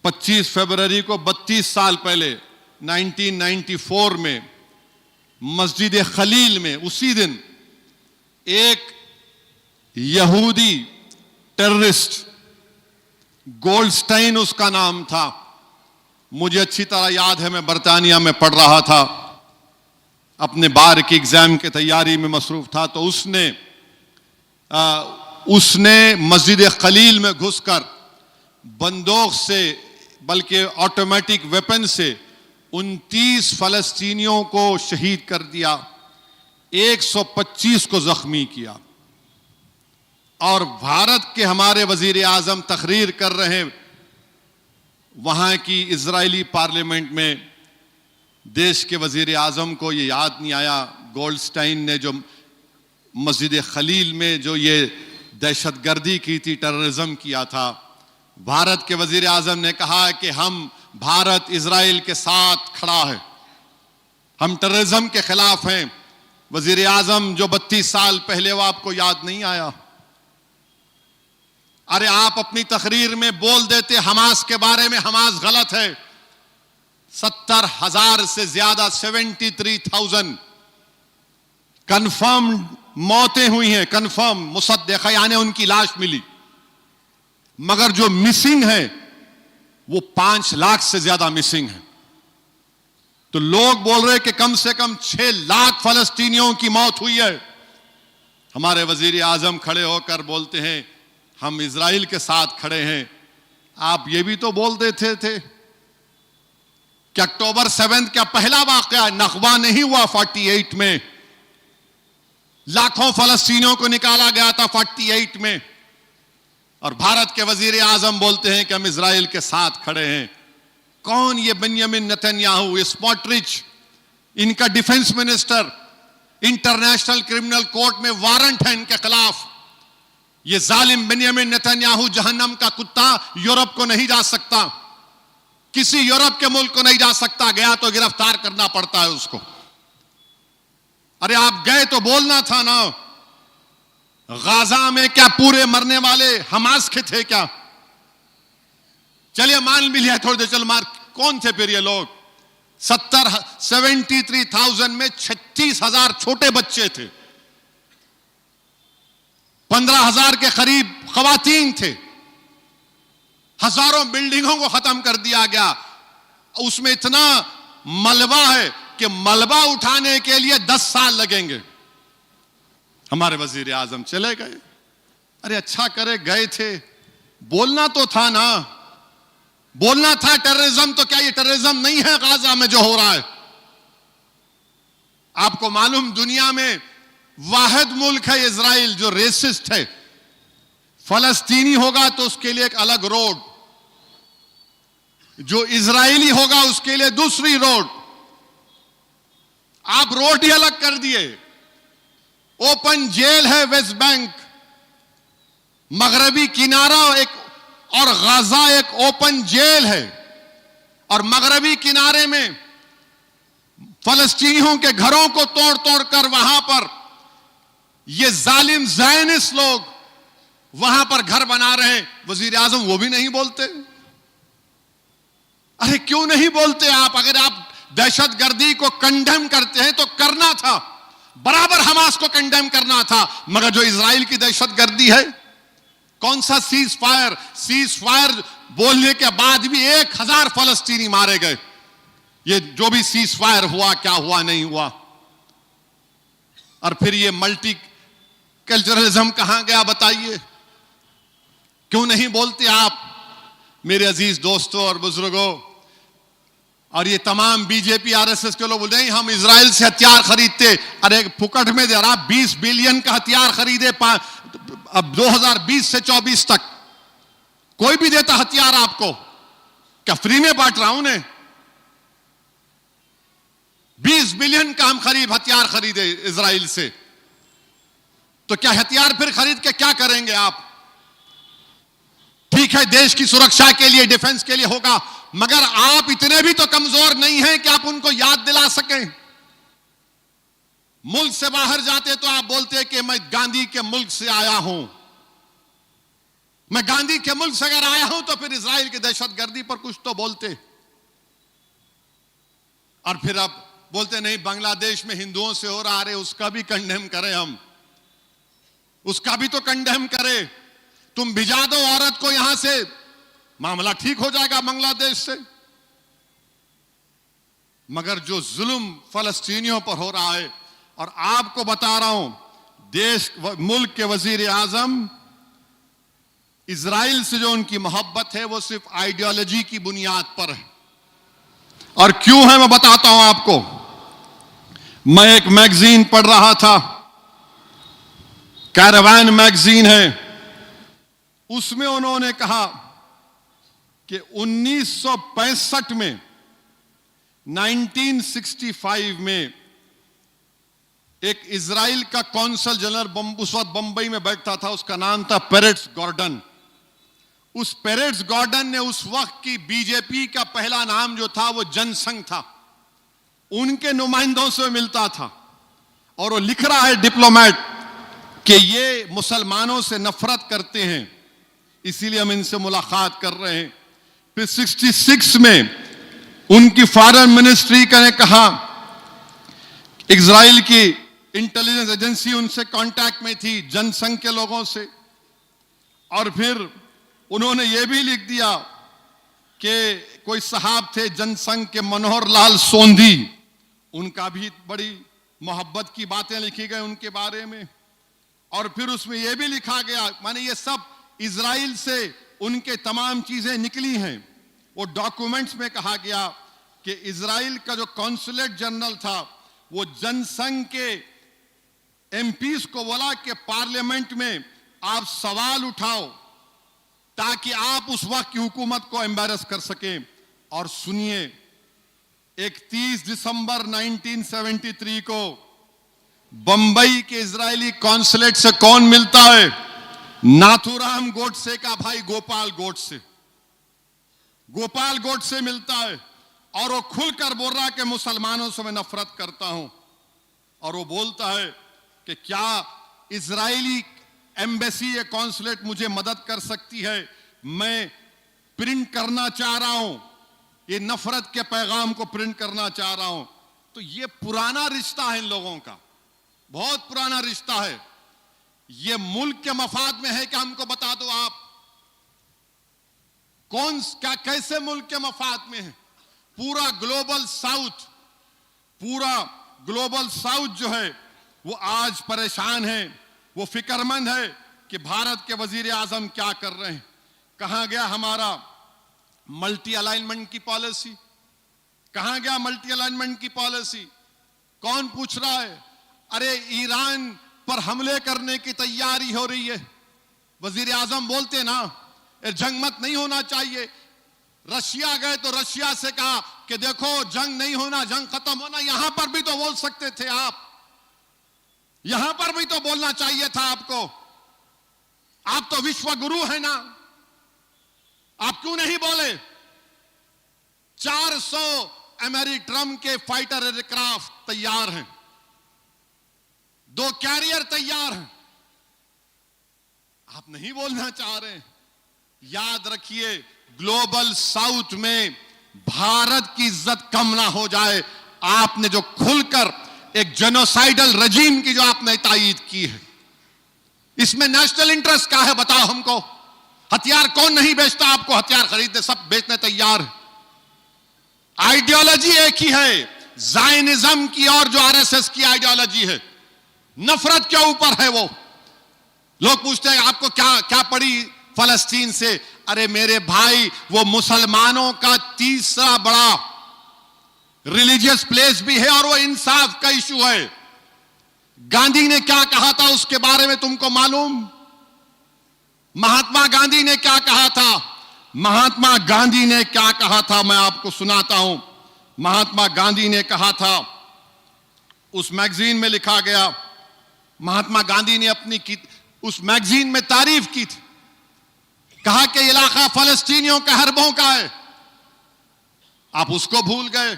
25 फरवरी को 32 साल पहले 1994 में मस्जिद खलील में उसी दिन एक यहूदी टेररिस्ट, गोल्डस्टाइन उसका नाम था, मुझे अच्छी तरह याद है, मैं बरतानिया में पढ़ रहा था, अपने बार की एग्जाम की तैयारी में मसरूफ था, तो उसने मस्जिद खलील में घुसकर बंदूक से, बल्कि ऑटोमेटिक वेपन से 29 फलस्तीनियों को शहीद कर दिया, 125 को जख्मी किया। और भारत के हमारे वजीर आजम तकरीर कर रहे हैं वहां की इजरायली पार्लियामेंट में। देश के वजीर आजम को ये याद नहीं आया गोल्डस्टाइन ने जो मस्जिद खलील में जो ये दहशतगर्दी की थी, टेररिज्म किया था। भारत के वजीर आजम ने कहा कि हम, भारत इजराइल के साथ खड़ा है, हम टेररिज्म के खिलाफ हैं। वजीर आजम जो 32 साल पहले, वो आपको याद नहीं आया? अरे आप अपनी तकरीर में बोल देते हमास के बारे में, हमास गलत है। 70,000 से ज्यादा, 73,000 कंफर्म मौतें हुई हैं, कंफर्म मुसद्दक़ा, यानी उनकी लाश मिली, मगर जो मिसिंग है वो 5 लाख से ज्यादा मिसिंग है। तो लोग बोल रहे कि कम से कम 6 लाख फलस्तीनियों की मौत हुई है। हमारे वजीर आजम खड़े होकर बोलते हैं हम इजराइल के साथ खड़े हैं। आप ये भी तो बोल देते थे कि अक्टूबर 7 का पहला वाकया नखबा नहीं हुआ 48 में, लाखों फलस्तीनियों को निकाला गया था 48 में, और भारत के वजीर आजम बोलते हैं कि हम इजराइल के साथ खड़े हैं। कौन ये बेंजामिन नेतन्याहू, स्मोट्रिच, इनका defence minister, international criminal court में वारंट है इनके खिलाफ। ये जालिम बेंजामिन नेतन्याहू जहन्नम का कुत्ता यूरोप को नहीं जा सकता, किसी यूरोप के मुल्क को नहीं जा सकता, गया तो गिरफ्तार करना पड़ता है उसको। अरे आप गए तो बोलना था ना। गाजा में क्या पूरे मरने वाले हमास के थे क्या? चलिए मान भी लिया थोड़ी देर, चल मार, कौन थे फिर ये लोग? 73,000 में 36,000 छोटे बच्चे थे, 15,000 के करीब खवातीन थे, हजारों बिल्डिंगों को खत्म कर दिया गया। उसमें इतना मलबा है कि मलबा उठाने के लिए 10 साल लगेंगे। हमारे वजीर आजम चले गए। अरे अच्छा करे गए थे, बोलना तो था ना, बोलना था टेररिज्म। तो क्या ये टेररिज्म नहीं है गाजा में जो हो रहा है? आपको मालूम दुनिया में वाहिद मुल्क है इजराइल जो रेसिस्ट है। फलस्तीनी होगा तो उसके लिए एक अलग रोड, जो इजरायली होगा उसके लिए दूसरी रोड। आप रोड ही अलग कर दिए। ओपन जेल है वेस्ट बैंक, मगरबी किनारा एक, और गाजा एक ओपन जेल है, और मगरबी किनारे में फलस्तीनियों के घरों को तोड़ तोड़ कर वहां पर ये जालिम ज़ायनिस्ट लोग वहां पर घर बना रहे हैं। वजीर आजम वो भी नहीं बोलते। अरे क्यों नहीं बोलते आप? अगर आप दहशतगर्दी को कंडेम करते हैं तो करना था, बराबर हमास को कंडेम करना था। मगर जो इजराइल की दहशतगर्दी है, कौन सा सीज फायर बोलने के बाद भी 1,000 फलस्तीनी मारे गए। ये जो भी सीज फायर हुआ, क्या हुआ नहीं हुआ। और फिर ये मल्टी कल्चरलिज्म कहां गया बताइए? क्यों नहीं बोलते आप? मेरे अजीज दोस्तों और बुजुर्गों, और ये तमाम बीजेपी आरएसएस के लोग बोल रहे हैं हम इजराइल से हथियार खरीदते। अरे फुकट में दे रहा, 20 बिलियन का हथियार खरीदे अब 2020 से 24 तक। कोई भी देता हथियार आपको, क्या फ्री में बांट रहा हूं ने? 20 बिलियन का हम हथियार खरीदे इजराइल से, तो क्या हथियार फिर खरीद के क्या करेंगे आप? ठीक है देश की सुरक्षा के लिए, डिफेंस के लिए होगा, मगर आप इतने भी तो कमजोर नहीं हैं कि आप उनको याद दिला सकें। मुल्क से बाहर जाते तो आप बोलते कि मैं गांधी के मुल्क से आया हूं। मैं गांधी के मुल्क से अगर आया हूं तो फिर इजराइल की दहशतगर्दी पर कुछ तो बोलते। और फिर अब बोलते नहीं बांग्लादेश में हिंदुओं से हो रहा है, उसका भी कंडेम करें हम, उसका भी तो कंडेम करें। तुम भिजा दो औरत को यहां से, मामला ठीक हो जाएगा बांग्लादेश से। मगर जो जुल्म फलस्तीनियों पर हो रहा है, और आपको बता रहा हूं देश मुल्क के वजीर आजम इजराइल से जो उनकी मोहब्बत है वो सिर्फ आइडियोलॉजी की बुनियाद पर है। और क्यों है मैं बताता हूं आपको। मैं एक मैगजीन पढ़ रहा था, कैरावान मैगजीन है, उसमें उन्होंने कहा कि 1965 में 1965 में एक इजराइल का कौंसल जनरल उस वक्त बंबई में बैठता था, उसका नाम था पेरेट्स गॉर्डन। उस पेरेट्स गॉर्डन ने उस वक्त की बीजेपी का पहला नाम जो था वो जनसंघ था, उनके नुमाइंदों से मिलता था। और वो लिख रहा है डिप्लोमेट कि ये मुसलमानों से नफरत करते हैं, इसीलिए हम इनसे मुलाकात कर रहे हैं। फिर 66 में उनकी फॉरेन मिनिस्ट्री ने कहा, इजराइल की इंटेलिजेंस एजेंसी उनसे कांटेक्ट में थी जनसंघ के लोगों से। और फिर उन्होंने ये भी लिख दिया कि कोई साहब थे जनसंघ के मनोहर लाल सोंधी, उनका भी बड़ी मोहब्बत की बातें लिखी गई उनके बारे में। और फिर उसमें यह भी लिखा गया, माने ये सब इजराइल से उनके तमाम चीजें निकली हैं। वो डॉक्यूमेंट्स में कहा गया कि इजराइल का जो कॉन्सुलेट जनरल था वो जनसंघ के एमपीज को बोला कि पार्लियामेंट में आप सवाल उठाओ ताकि आप उस वक्त की हुकूमत को एम्बैरस कर सकें। और सुनिए, 31 दिसंबर 1973 को बंबई के इजरायली कॉन्सुलेट से कौन मिलता है? नाथूराम गोडसे का भाई गोपाल गोडसे। गोपाल गोडसे मिलता है और वो खुलकर बोल रहा है कि मुसलमानों से मैं नफरत करता हूं। और वो बोलता है कि क्या इजरायली एम्बेसी या कॉन्सुलेट मुझे मदद कर सकती है, मैं प्रिंट करना चाह रहा हूं, ये नफरत के पैगाम को प्रिंट करना चाह रहा हूं। तो ये पुराना रिश्ता है इन लोगों का, बहुत पुराना रिश्ता है। ये मुल्क के मफाद में है कि हमको बता दो आप कौन क्या कैसे मुल्क के मफाद में है। पूरा ग्लोबल साउथ जो है वो आज परेशान है, वो फिक्रमंद है कि भारत के वजीर आजम क्या कर रहे हैं। कहां गया हमारा मल्टी अलाइनमेंट की पॉलिसी? कहां गया मल्टी अलाइनमेंट की पॉलिसी? कौन पूछ रहा है? अरे ईरान पर हमले करने की तैयारी हो रही है, वजीर आजम बोलते ना जंग मत नहीं होना चाहिए। रशिया गए तो रशिया से कहा कि देखो जंग नहीं होना, जंग खत्म होना। यहां पर भी तो बोल सकते थे आप, यहां पर भी तो बोलना चाहिए था आपको। आप तो विश्व गुरु है ना, आप क्यों नहीं बोले? 400 अमेरिट्रम के फाइटर एयरक्राफ्ट तैयार हैं, 2 कैरियर तैयार हैं, आप नहीं बोलना चाह रहे। याद रखिए, ग्लोबल साउथ में भारत की इज्जत कम ना हो जाए। आपने जो खुलकर एक जेनोसाइडल रजीम की जो आपने तायीद की है, इसमें नेशनल इंटरेस्ट क्या है बताओ हमको। हथियार कौन नहीं बेचता? आपको हथियार खरीदने सब बेचने तैयार है। आइडियोलॉजी एक ही है, जायनिज्म की और जो आरएसएस की आइडियोलॉजी है, नफरत के ऊपर है वो। लोग पूछते हैं आपको क्या पड़ी फलस्तीन से? अरे मेरे भाई, वो मुसलमानों का तीसरा बड़ा रिलीजियस प्लेस भी है और वो इंसाफ का इशू है। गांधी ने क्या कहा था उसके बारे में तुमको मालूम? महात्मा गांधी ने क्या कहा था? महात्मा गांधी ने क्या कहा था मैं आपको सुनाता हूं। महात्मा गांधी ने कहा था, उस मैगजीन में लिखा गया, महात्मा गांधी ने उस मैगजीन में तारीफ की थी। कहा कि इलाका फलस्तीनियों के हरबों का है। आप उसको भूल गए।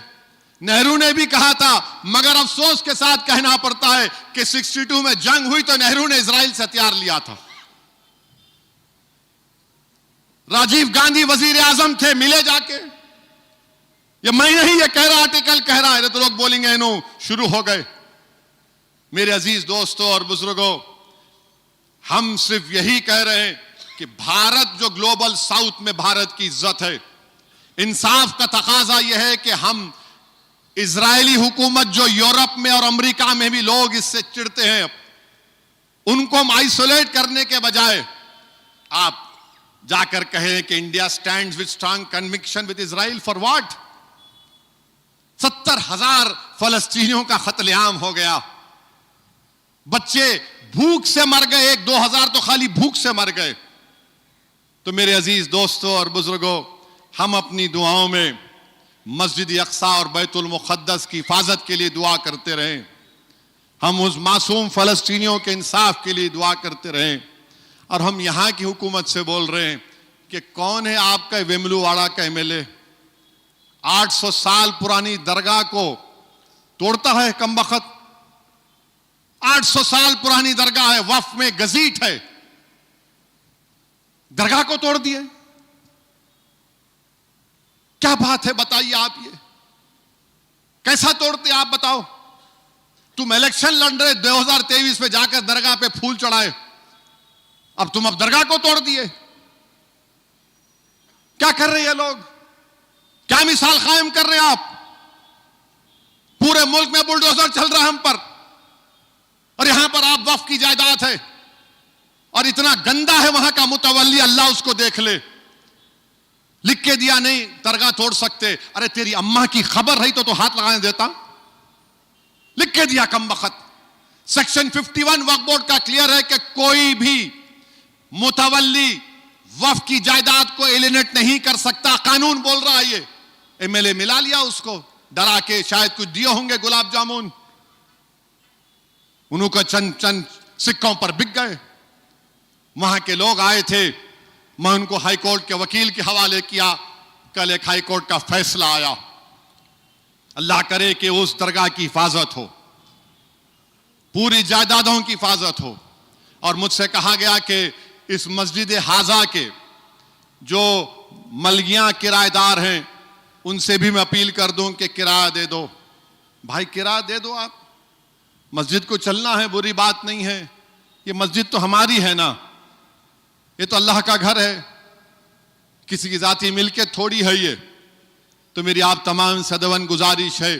नेहरू ने भी कहा था, मगर अफसोस के साथ कहना पड़ता है कि 62 में जंग हुई तो नेहरू ने इजराइल से हथियार लिया था। राजीव गांधी वजीर आजम थे, मिले जाके। ये मैं नहीं ये कह रहा, आर्टिकल कह रहा है, तो लोग बोलेंगे नो शुरू हो गए। मेरे अजीज दोस्तों और बुजुर्गों, हम सिर्फ यही कह रहे हैं कि भारत जो ग्लोबल साउथ में भारत की इज्जत है, इंसाफ का तकाजा यह है कि हम इजरायली हुकूमत जो यूरोप में और अमेरिका में भी लोग इससे चिढ़ते हैं, उनको हम आइसोलेट करने के बजाय आप जाकर कहें कि India stands with strong conviction with Israel for what? 70,000 फलस्तीनियों का कत्लेआम हो गया, बच्चे भूख से मर गए, 1-2 हजार तो खाली भूख से मर गए। तो मेरे अजीज दोस्तों और बुजुर्गों, हम अपनी दुआओं में मस्जिद अक्सा और बैतुल मुक़द्दस की हिफाजत के लिए दुआ करते रहें। हम उस मासूम फलस्तीनियों के इंसाफ के लिए दुआ करते रहें। और हम यहां की हुकूमत से बोल रहे हैं कि कौन है आपका वेमलूवाड़ा का एमएलए? 800 साल पुरानी दरगाह को तोड़ता है कमबख्त। 800 साल पुरानी दरगाह है, वक्फ में गजीट है, दरगाह को तोड़ दिए। क्या बात है बताइए आप, ये कैसा तोड़ते आप बताओ? तुम इलेक्शन लड़ रहे 2023 में जाकर दरगाह पे फूल चढ़ाए, अब तुम दरगाह को तोड़ दिए। क्या कर रहे हैं लोग? क्या मिसाल कायम कर रहे हैं आप? पूरे मुल्क में बुलडोजर चल रहा है हम पर, और यहां पर आप वक्फ की जायदाद है और इतना गंदा है वहां का मुतवल्ली, अल्लाह उसको देख ले। लिख के दिया नहीं दरगाह तोड़ सकते। अरे तेरी अम्मा की खबर रही तो हाथ लगाने देता। लिख के दिया कमबख्त। सेक्शन 51 वक्फ बोर्ड का क्लियर है कि कोई भी मुतवल्ली वक्फ की जायदाद को एलिनेट नहीं कर सकता। कानून बोल रहा है ये। एमएलए मिला लिया उसको डरा के, शायद कुछ दिए होंगे गुलाब जामुन, उन्होंने चंद सिक्कों पर बिक गए। वहां के लोग आए थे, मैं उनको हाई कोर्ट के वकील के हवाले किया। कल एक हाई कोर्ट का फैसला आया। अल्लाह करे कि उस दरगाह की हिफाजत हो, पूरी जायदादों की हिफाजत हो। और मुझसे कहा गया कि इस मस्जिद हाजा के जो मलगियां किराएदार हैं उनसे भी मैं अपील कर दूं कि किराया दे दो। भाई किराया दे दो, आप मस्जिद को चलना है, बुरी बात नहीं है। ये मस्जिद तो हमारी है ना, ये तो अल्लाह का घर है, किसी की जाती मिल्कियत थोड़ी है ये। तो मेरी आप तमाम सदवन गुजारिश है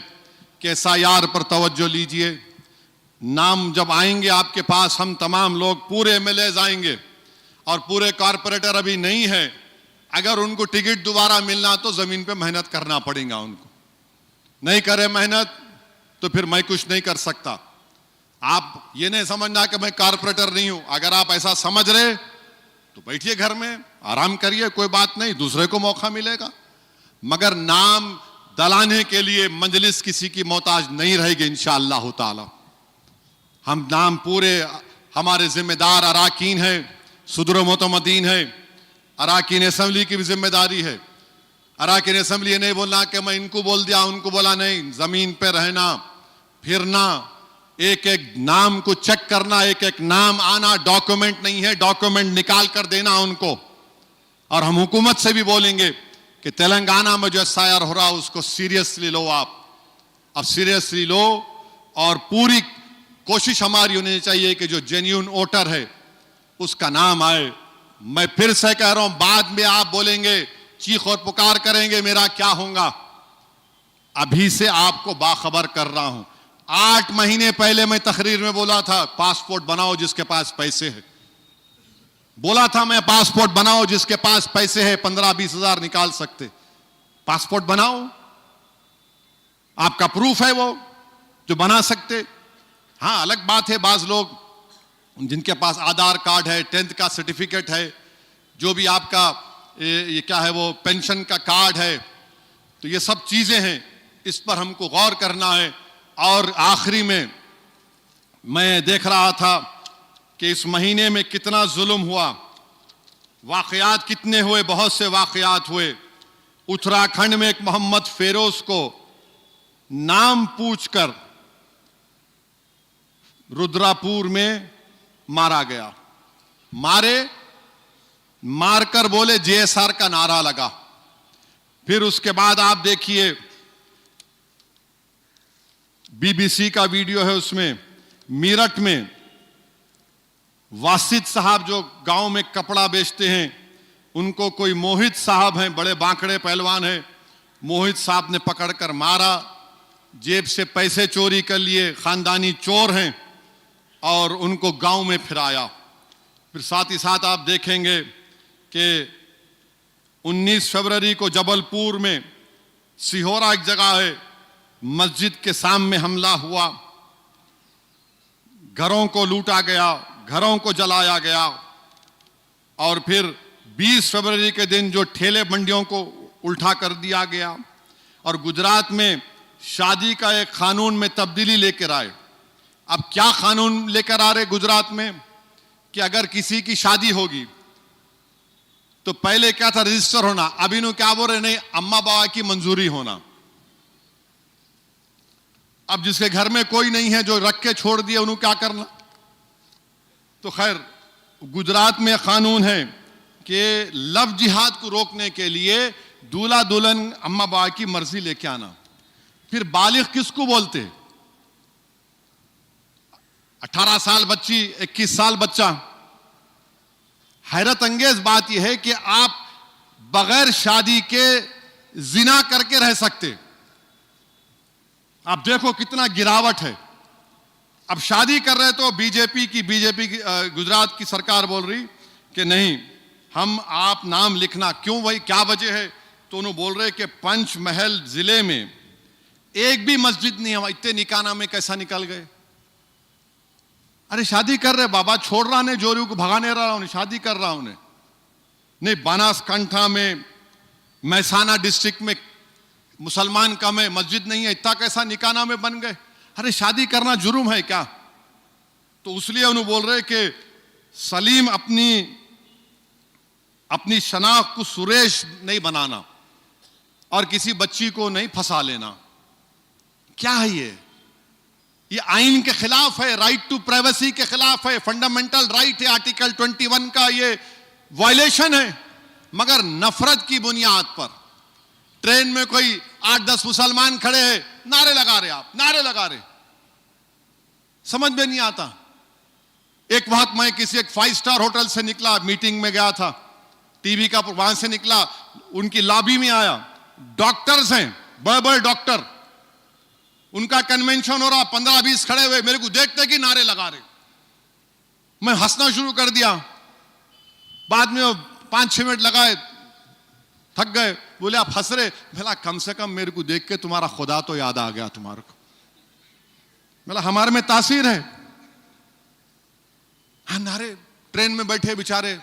कि एसआईआर पर तवज्जो लीजिए। नाम जब आएंगे आपके पास, हम तमाम लोग पूरे एमएलए आएंगे और पूरे कारपोरेटर अभी नहीं है। अगर उनको टिकट दोबारा मिलना तो जमीन पे मेहनत करना पड़ेगा उनको। नहीं करे मेहनत तो फिर मैं कुछ नहीं कर सकता। आप ये नहीं समझना कि मैं कारपोरेटर नहीं हूं। अगर आप ऐसा समझ रहे तो बैठिए घर में, आराम करिए, कोई बात नहीं, दूसरे को मौका मिलेगा। मगर नाम दलाने के लिए मजलिस किसी की मोहताज नहीं रहेगी इंशाअल्लाह ताला। हम नाम पूरे हमारे जिम्मेदार अराकीन है, सुदर मोतमदीन है, अराकीन असम्बली की भी जिम्मेदारी है। अराकीन असम्बली नहीं बोलना कि मैं इनको बोल दिया उनको बोला, नहीं, जमीन पे रहना, फिरना, एक एक नाम को चेक करना, एक एक नाम आना, डॉक्यूमेंट नहीं है डॉक्यूमेंट निकाल कर देना उनको। और हम हुकूमत से भी बोलेंगे कि तेलंगाना में जो एसआईआर हो रहा है उसको सीरियसली लो। आप अब सीरियसली लो और पूरी कोशिश हमारी होनी चाहिए कि जो जेन्युइन वोटर है उसका नाम आए। मैं फिर से कह रहा हूं, बाद में आप बोलेंगे, चीख और पुकार करेंगे मेरा क्या होगा। अभी से आपको बाखबर कर रहा हूं। 8 महीने पहले मैं तकरीर में बोला था पासपोर्ट बनाओ जिसके पास पैसे है। बोला था मैं पासपोर्ट बनाओ जिसके पास पैसे है, 15-20 हजार निकाल सकते। पासपोर्ट बनाओ, आपका प्रूफ है वो जो बना सकते। हाँ अलग बात है बाज लोग जिनके पास आधार कार्ड है, 10th का सर्टिफिकेट है, जो भी आपका ये क्या है वो पेंशन का कार्ड है, तो ये सब चीजें हैं, इस पर हमको गौर करना है। और आखिरी में मैं देख रहा था कि इस महीने में कितना जुल्म हुआ, वाकयात कितने हुए, बहुत से वाकयात हुए। उत्तराखंड में एक मोहम्मद फेरोज को नाम पूछकर रुद्रापुर में मारा गया। मारकर बोले जेएसआर का नारा लगा। फिर उसके बाद आप देखिए, बीबीसी का वीडियो है, उसमें मीरठ में वासिद साहब जो गांव में कपड़ा बेचते हैं, उनको कोई मोहित साहब हैं, बड़े बांकड़े पहलवान हैं, मोहित साहब ने पकड़कर मारा, जेब से पैसे चोरी कर लिए, खानदानी चोर हैं, और उनको गांव में फिराया। फिर साथ ही साथ आप देखेंगे कि 19 फरवरी को जबलपुर में, सिहोरा एक जगह है, मस्जिद के सामने हमला हुआ, घरों को लूटा गया, घरों को जलाया गया। और फिर 20 फरवरी के दिन जो ठेले मंडियों को उल्टा कर दिया गया। और गुजरात में शादी का एक कानून में तब्दीली लेकर आए। अब क्या कानून लेकर आ रहे गुजरात में कि अगर किसी की शादी होगी तो पहले क्या था, रजिस्टर होना। अब इन्हों क्या बोल रहे, नहीं, अम्मा बाबा की मंजूरी होना। अब जिसके घर में कोई नहीं है, जो रख के छोड़ दिए, उन्होंने क्या करना। तो खैर, गुजरात में कानून है कि लव जिहाद को रोकने के लिए दूल्हा दुल्हन अम्मा बाबा की मर्जी लेके आना। फिर बालिग किसको बोलते, 18 साल बच्ची, 21 साल बच्चा। हैरत अंगेज बात यह है कि आप बगैर शादी के जिना करके रह सकते। आप देखो कितना गिरावट है। अब शादी कर रहे तो बीजेपी की गुजरात की सरकार बोल रही कि नहीं, हम आप नाम लिखना। क्यों भाई, क्या वजह है? तो उन्होंने बोल रहे कि पंचमहल जिले में एक भी मस्जिद नहीं है। इतने निकाना में कैसा निकल गए? अरे शादी कर रहे बाबा, छोड़ रहा ने जोरू को, भगाने रहा उन्हें, शादी कर रहा उन्हें। नहीं, बनासकांठा में, महसाना डिस्ट्रिक्ट में मुसलमान कम है, मस्जिद नहीं है, इतना कैसा निकाना में बन गए? अरे शादी करना जुर्म है क्या? तो इसलिए उन्होंने बोल रहे कि सलीम अपनी शनाख्त को सुरेश नहीं बनाना और किसी बच्ची को नहीं फंसा लेना। क्या है ये आइन के खिलाफ है, राइट टू प्राइवेसी के खिलाफ है, फंडामेंटल राइट है, आर्टिकल 21 का ये वायलेशन है। मगर नफरत की बुनियाद पर ट्रेन में कोई 8-10 मुसलमान खड़े हैं, नारे लगा रहे, आप नारे लगा रहे, समझ में नहीं आता। एक वक्त मैं किसी एक 5 स्टार होटल से निकला, मीटिंग में गया था, टीवी का, वहां से निकला, उनकी लॉबी में आया, डॉक्टर्स हैं, बड़े बड़े डॉक्टर, उनका कन्वेंशन हो रहा, 15-20 खड़े हुए, मेरे को देखते कि नारे लगा रहे। मैं हंसना शुरू कर दिया। बाद में 5-6 मिनट लगाए, थक गए, बोले आप हंस रहे? बोला कम से कम मेरे को देख के तुम्हारा खुदा तो याद आ गया तुम्हारे को। बोला हमारे में तासीर है। हाँ, नारे, ट्रेन में बैठे बेचारे,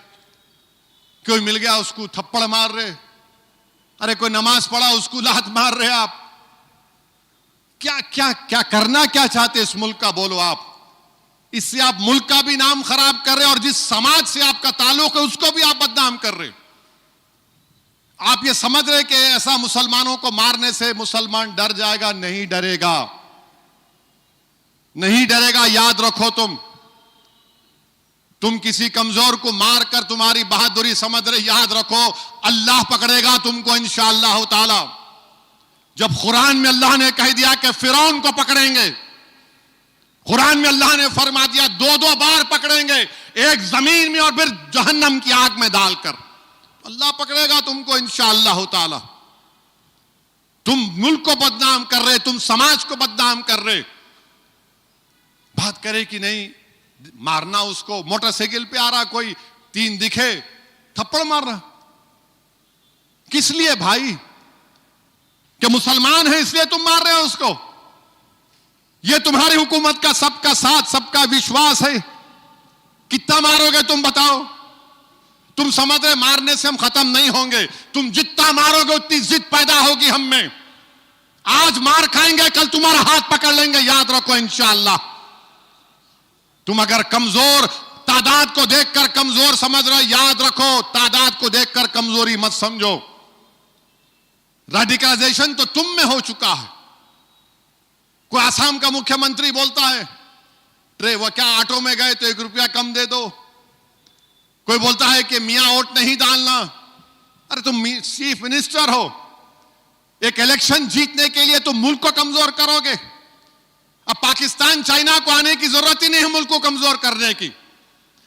कोई मिल गया उसको थप्पड़ मार रहे, अरे कोई नमाज पढ़ा उसको लात मार रहे। आप क्या क्या क्या करना क्या चाहते इस मुल्क का, बोलो आप? इससे आप मुल्क का भी नाम खराब कर रहे हैं और जिस समाज से आपका ताल्लुक है उसको भी आप बदनाम कर रहे। आप ये समझ रहे कि ऐसा मुसलमानों को मारने से मुसलमान डर जाएगा? नहीं डरेगा, नहीं डरेगा। याद रखो, तुम किसी कमजोर को मारकर तुम्हारी बहादुरी समझ रहे, याद रखो अल्लाह पकड़ेगा तुमको इंशाअल्लाह ताला। जब कुरान में अल्लाह ने कह दिया कि फिरौन को पकड़ेंगे, कुरान में अल्लाह ने फरमा दिया 2-2 बार पकड़ेंगे, एक जमीन में और फिर जहन्नम की आग में डालकर, अल्लाह पकड़ेगा तुमको इंशाअल्लाह ताला। तुम मुल्क को बदनाम कर रहे, तुम समाज को बदनाम कर रहे। बात करे कि नहीं मारना उसको, मोटरसाइकिल पे आ रहा कोई, 3 दिखे, थप्पड़ मारना। किस लिए भाई? कि मुसलमान है इसलिए तुम मार रहे हो उसको? ये तुम्हारी हुकूमत का सबका साथ, सबका विश्वास है। कितना मारोगे तुम बताओ? तुम समझ रहे मारने से हम खत्म नहीं होंगे। तुम जितना मारोगे उतनी जिद पैदा होगी हम में। आज मार खाएंगे, कल तुम्हारा हाथ पकड़ लेंगे, याद रखो इंशाअल्लाह। तुम अगर कमजोर तादाद को देखकर कमजोर समझ रहे, याद रखो तादाद को देखकर कमजोरी मत समझो। रेडिकलाइजेशन तो तुम में हो चुका है। कोई आसाम का मुख्यमंत्री बोलता है वो क्या ऑटो में गए तो 1 रुपया कम दे दो। कोई बोलता है कि मियां वोट नहीं डालना। अरे तुम चीफ मिनिस्टर हो, एक इलेक्शन जीतने के लिए तुम मुल्क को कमजोर करोगे। अब पाकिस्तान चाइना को आने की जरूरत ही नहीं है मुल्क को कमजोर करने की।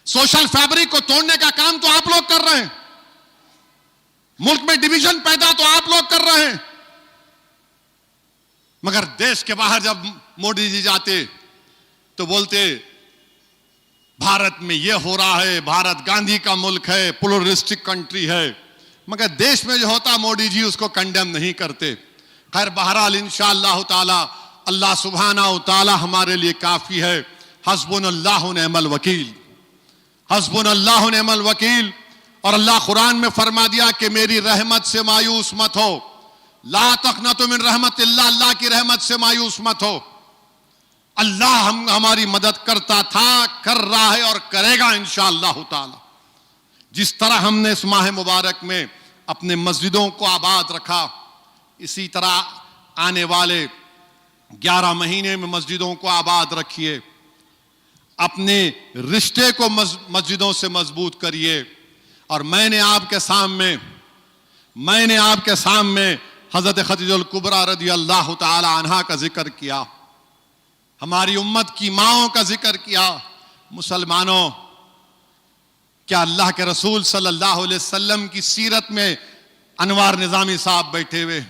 सोशल फैब्रिक को तोड़ने का काम तो आप लोग कर रहे हैं, मुल्क में डिवीजन पैदा तो आप लोग कर रहे हैं। मगर देश के बाहर जब मोदी जी जाते तो बोलते भारत में यह हो रहा है, भारत गांधी का मुल्क है, प्लूरलिस्टिक कंट्री है। मगर देश में जो होता मोदी जी उसको कंडेम नहीं करते। खैर बहरहाल इंशाअल्लाह ताला अल्लाह सुब्हानहू ताला हमारे लिए काफी है। हस्बुनल्लाहु निअमल वकील, हस्बुनल्लाहु निअमल वकील। और अल्लाह कुरान में फरमा दिया कि मेरी रहमत से मायूस मत हो, ला तक़नतु मिन रहमतिल्लाह, अल्लाह की रहमत से मायूस मत हो। अल्लाह हमारी मदद करता था, कर रहा है और करेगा इंशाअल्लाह ताला। जिस तरह हमने इस माह मुबारक में अपने मस्जिदों को आबाद रखा, इसी तरह आने वाले 11 महीने में मस्जिदों को आबाद रखिए। अपने रिश्ते को मस्जिदों से मजबूत करिए। और मैंने आपके सामने हजरत खदीजतुल कुबरा रदी अल्लाह ताला अन्हा का जिक्र किया, हमारी उम्मत की माओं का जिक्र किया। मुसलमानों, क्या अल्लाह के रसूल सल्लल्लाहु अलैहि वसल्लम की सीरत में अनवार निजामी साहब बैठे हुए,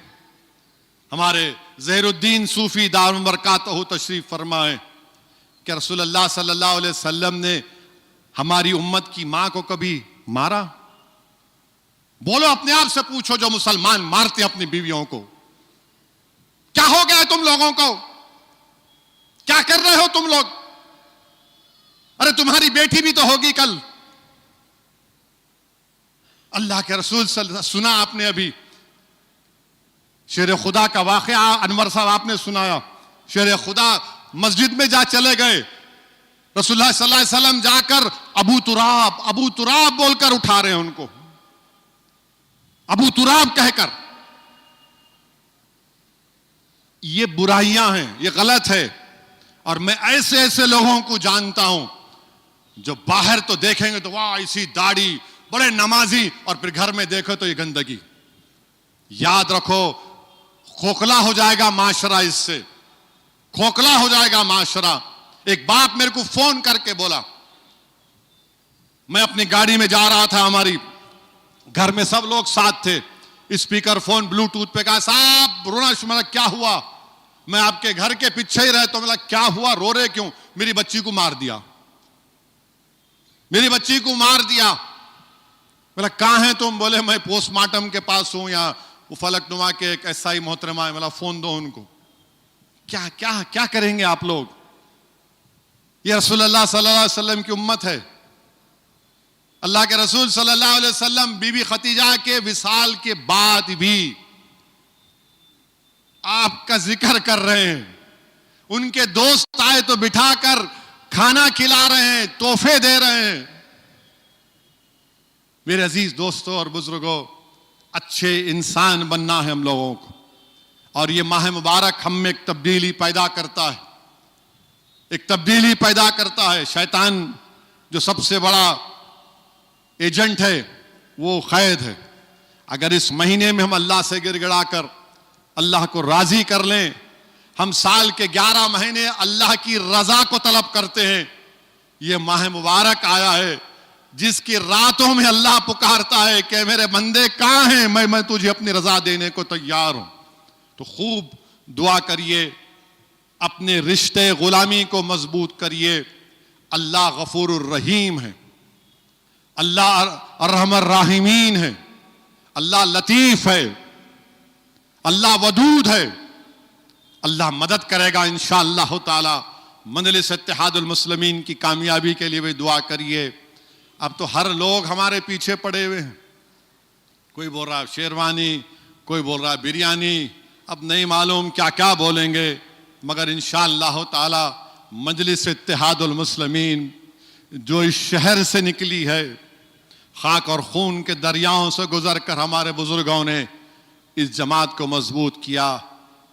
हमारे ज़हीरुद्दीन सूफी दारुल बरकातहू तशरीफ फरमाए कि रसूलुल्लाह सल्लल्लाहु अलैहि वसल्लम ने हमारी उम्मत की मां को कभी मारा? बोलो, अपने आप से पूछो जो मुसलमान मारते अपनी बीवियों को, क्या हो गया तुम लोगों को? क्या कर रहे हो तुम लोग? अरे तुम्हारी बेटी भी तो होगी कल। अल्लाह के रसूल सुना आपने अभी शेर खुदा का वाकया, अनवर साहब आपने सुनाया। शेर खुदा मस्जिद में जा चले गए, रसूलुल्लाह सल्लल्लाहु अलैहि वसल्लम जाकर अबू तुराब बोलकर उठा रहे हैं उनको, अबू तुराब कहकर। ये बुराइयां हैं, ये गलत है। और मैं ऐसे ऐसे लोगों को जानता हूं जो बाहर तो देखेंगे तो वाह इसी दाढ़ी, बड़े नमाजी, और फिर घर में देखो तो ये गंदगी। याद रखो, खोखला हो जाएगा माशरा, इससे खोखला हो जाएगा माशरा। एक बाप मेरे को फोन करके बोला, मैं अपनी गाड़ी में जा रहा था, हमारी घर में सब लोग साथ थे, स्पीकर फोन ब्लूटूथ पे, कहा साहब रोना शुरू। क्या हुआ? मैं आपके घर के पीछे ही रहे। तो बोला क्या हुआ, रो रहे क्यों? मेरी बच्ची को मार दिया, मेरी बच्ची को मार दिया। बोला कहां है तुम? बोले मैं पोस्टमार्टम के पास हूं, या वो फलकनुमा के एक एसआई मोहतरमा है। बोला फोन दो उनको। क्या क्या क्या करेंगे आप लोग? ये रसूलुल्लाह सल्लल्लाहु अलैहि वसल्लम की उम्मत है। अल्लाह के रसूल सल्लल्लाहु अलैहि वसल्लम बीबी खतीजा के विसाल के बाद भी आपका जिक्र कर रहे हैं। उनके दोस्त आए तो बिठाकर खाना खिला रहे हैं, तोहफे दे रहे हैं। मेरे अजीज दोस्तों और बुजुर्गों, अच्छे इंसान बनना है हम लोगों को। और ये माह मुबारक हम में एक तब्दीली पैदा करता है, एक तब्दीली पैदा करता है। शैतान जो सबसे बड़ा एजेंट है वो कैद है। अगर इस महीने में हम अल्लाह से गिड़गिड़ा कर अल्लाह को राजी कर लें, हम साल के 11 महीने अल्लाह की रजा को तलब करते हैं। ये माह मुबारक आया है जिसकी रातों में अल्लाह पुकारता है कि मेरे बंदे कहां हैं, मैं तुझे अपनी रजा देने को तैयार हूं। तो खूब दुआ करिए, अपने रिश्ते गुलामी को मजबूत करिए। अल्लाह गफूरुर रहीम है, अल्लाह अर्हमर राहिमीन है, अल्लाह लतीफ है, अल्लाह वदूद है। अल्लाह मदद करेगा इंशाअल्लाह ताला। मजलिस इत्तेहादुल मुस्लिमीन की कामयाबी के लिए भी दुआ करिए। अब तो हर लोग हमारे पीछे पड़े हुए हैं, कोई बोल रहा है शेरवानी, कोई बोल रहा है बिरयानी, अब नहीं मालूम क्या क्या बोलेंगे। मगर इंशाअल्लाह ताला मजलिस इत्तेहादुल मुस्लिमीन जो इस शहर से निकली है, खाक और खून के दरियाओं से गुजर कर हमारे बुजुर्गों ने इस जमात को मजबूत किया।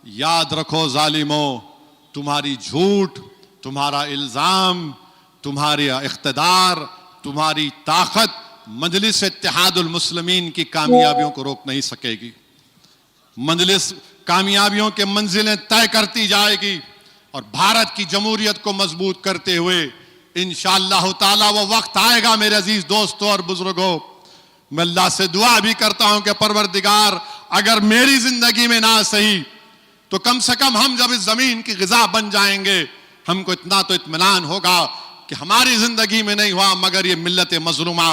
याद रखो जालिमों, तुम्हारी झूठ, तुम्हारा इल्ज़ाम, तुम्हारे इख्तिदार, तुम्हारी ताकत मजलिस इत्तेहादुल मुस्लिमीन की कामयाबियों को रोक नहीं सकेगी। मजलिस कामयाबियों के मंजिलें तय करती जाएगी और भारत की जमहूरियत को मजबूत करते हुए इंशाअल्लाह ताला वो वक्त आएगा मेरे अजीज दोस्तों और बुजुर्गों, मैं अल्लाह से दुआ भी करता हूं कि परवरदिगार अगर मेरी जिंदगी में ना सही तो कम से कम हम जब इस जमीन की ग़िज़ा बन जाएंगे, हमको इतना तो इत्मीनान होगा कि हमारी जिंदगी में नहीं हुआ मगर ये मिल्लत मजलूमा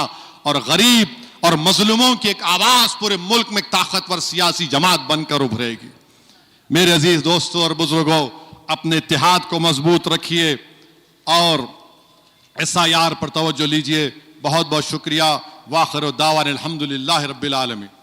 और गरीब और मजलूमों की एक आवाज पूरे मुल्क में एक ताकतवर सियासी जमात बनकर उभरेगी। मेरे अजीज दोस्तों और बुजुर्गों, अपने इत्तेहाद को मजबूत रखिए और SIR पर तवज्जो लीजिए। बहुत बहुत शुक्रिया। वाखिर दावाना अल्हम्दुलिल्लाहि रब्बिल आलमीन।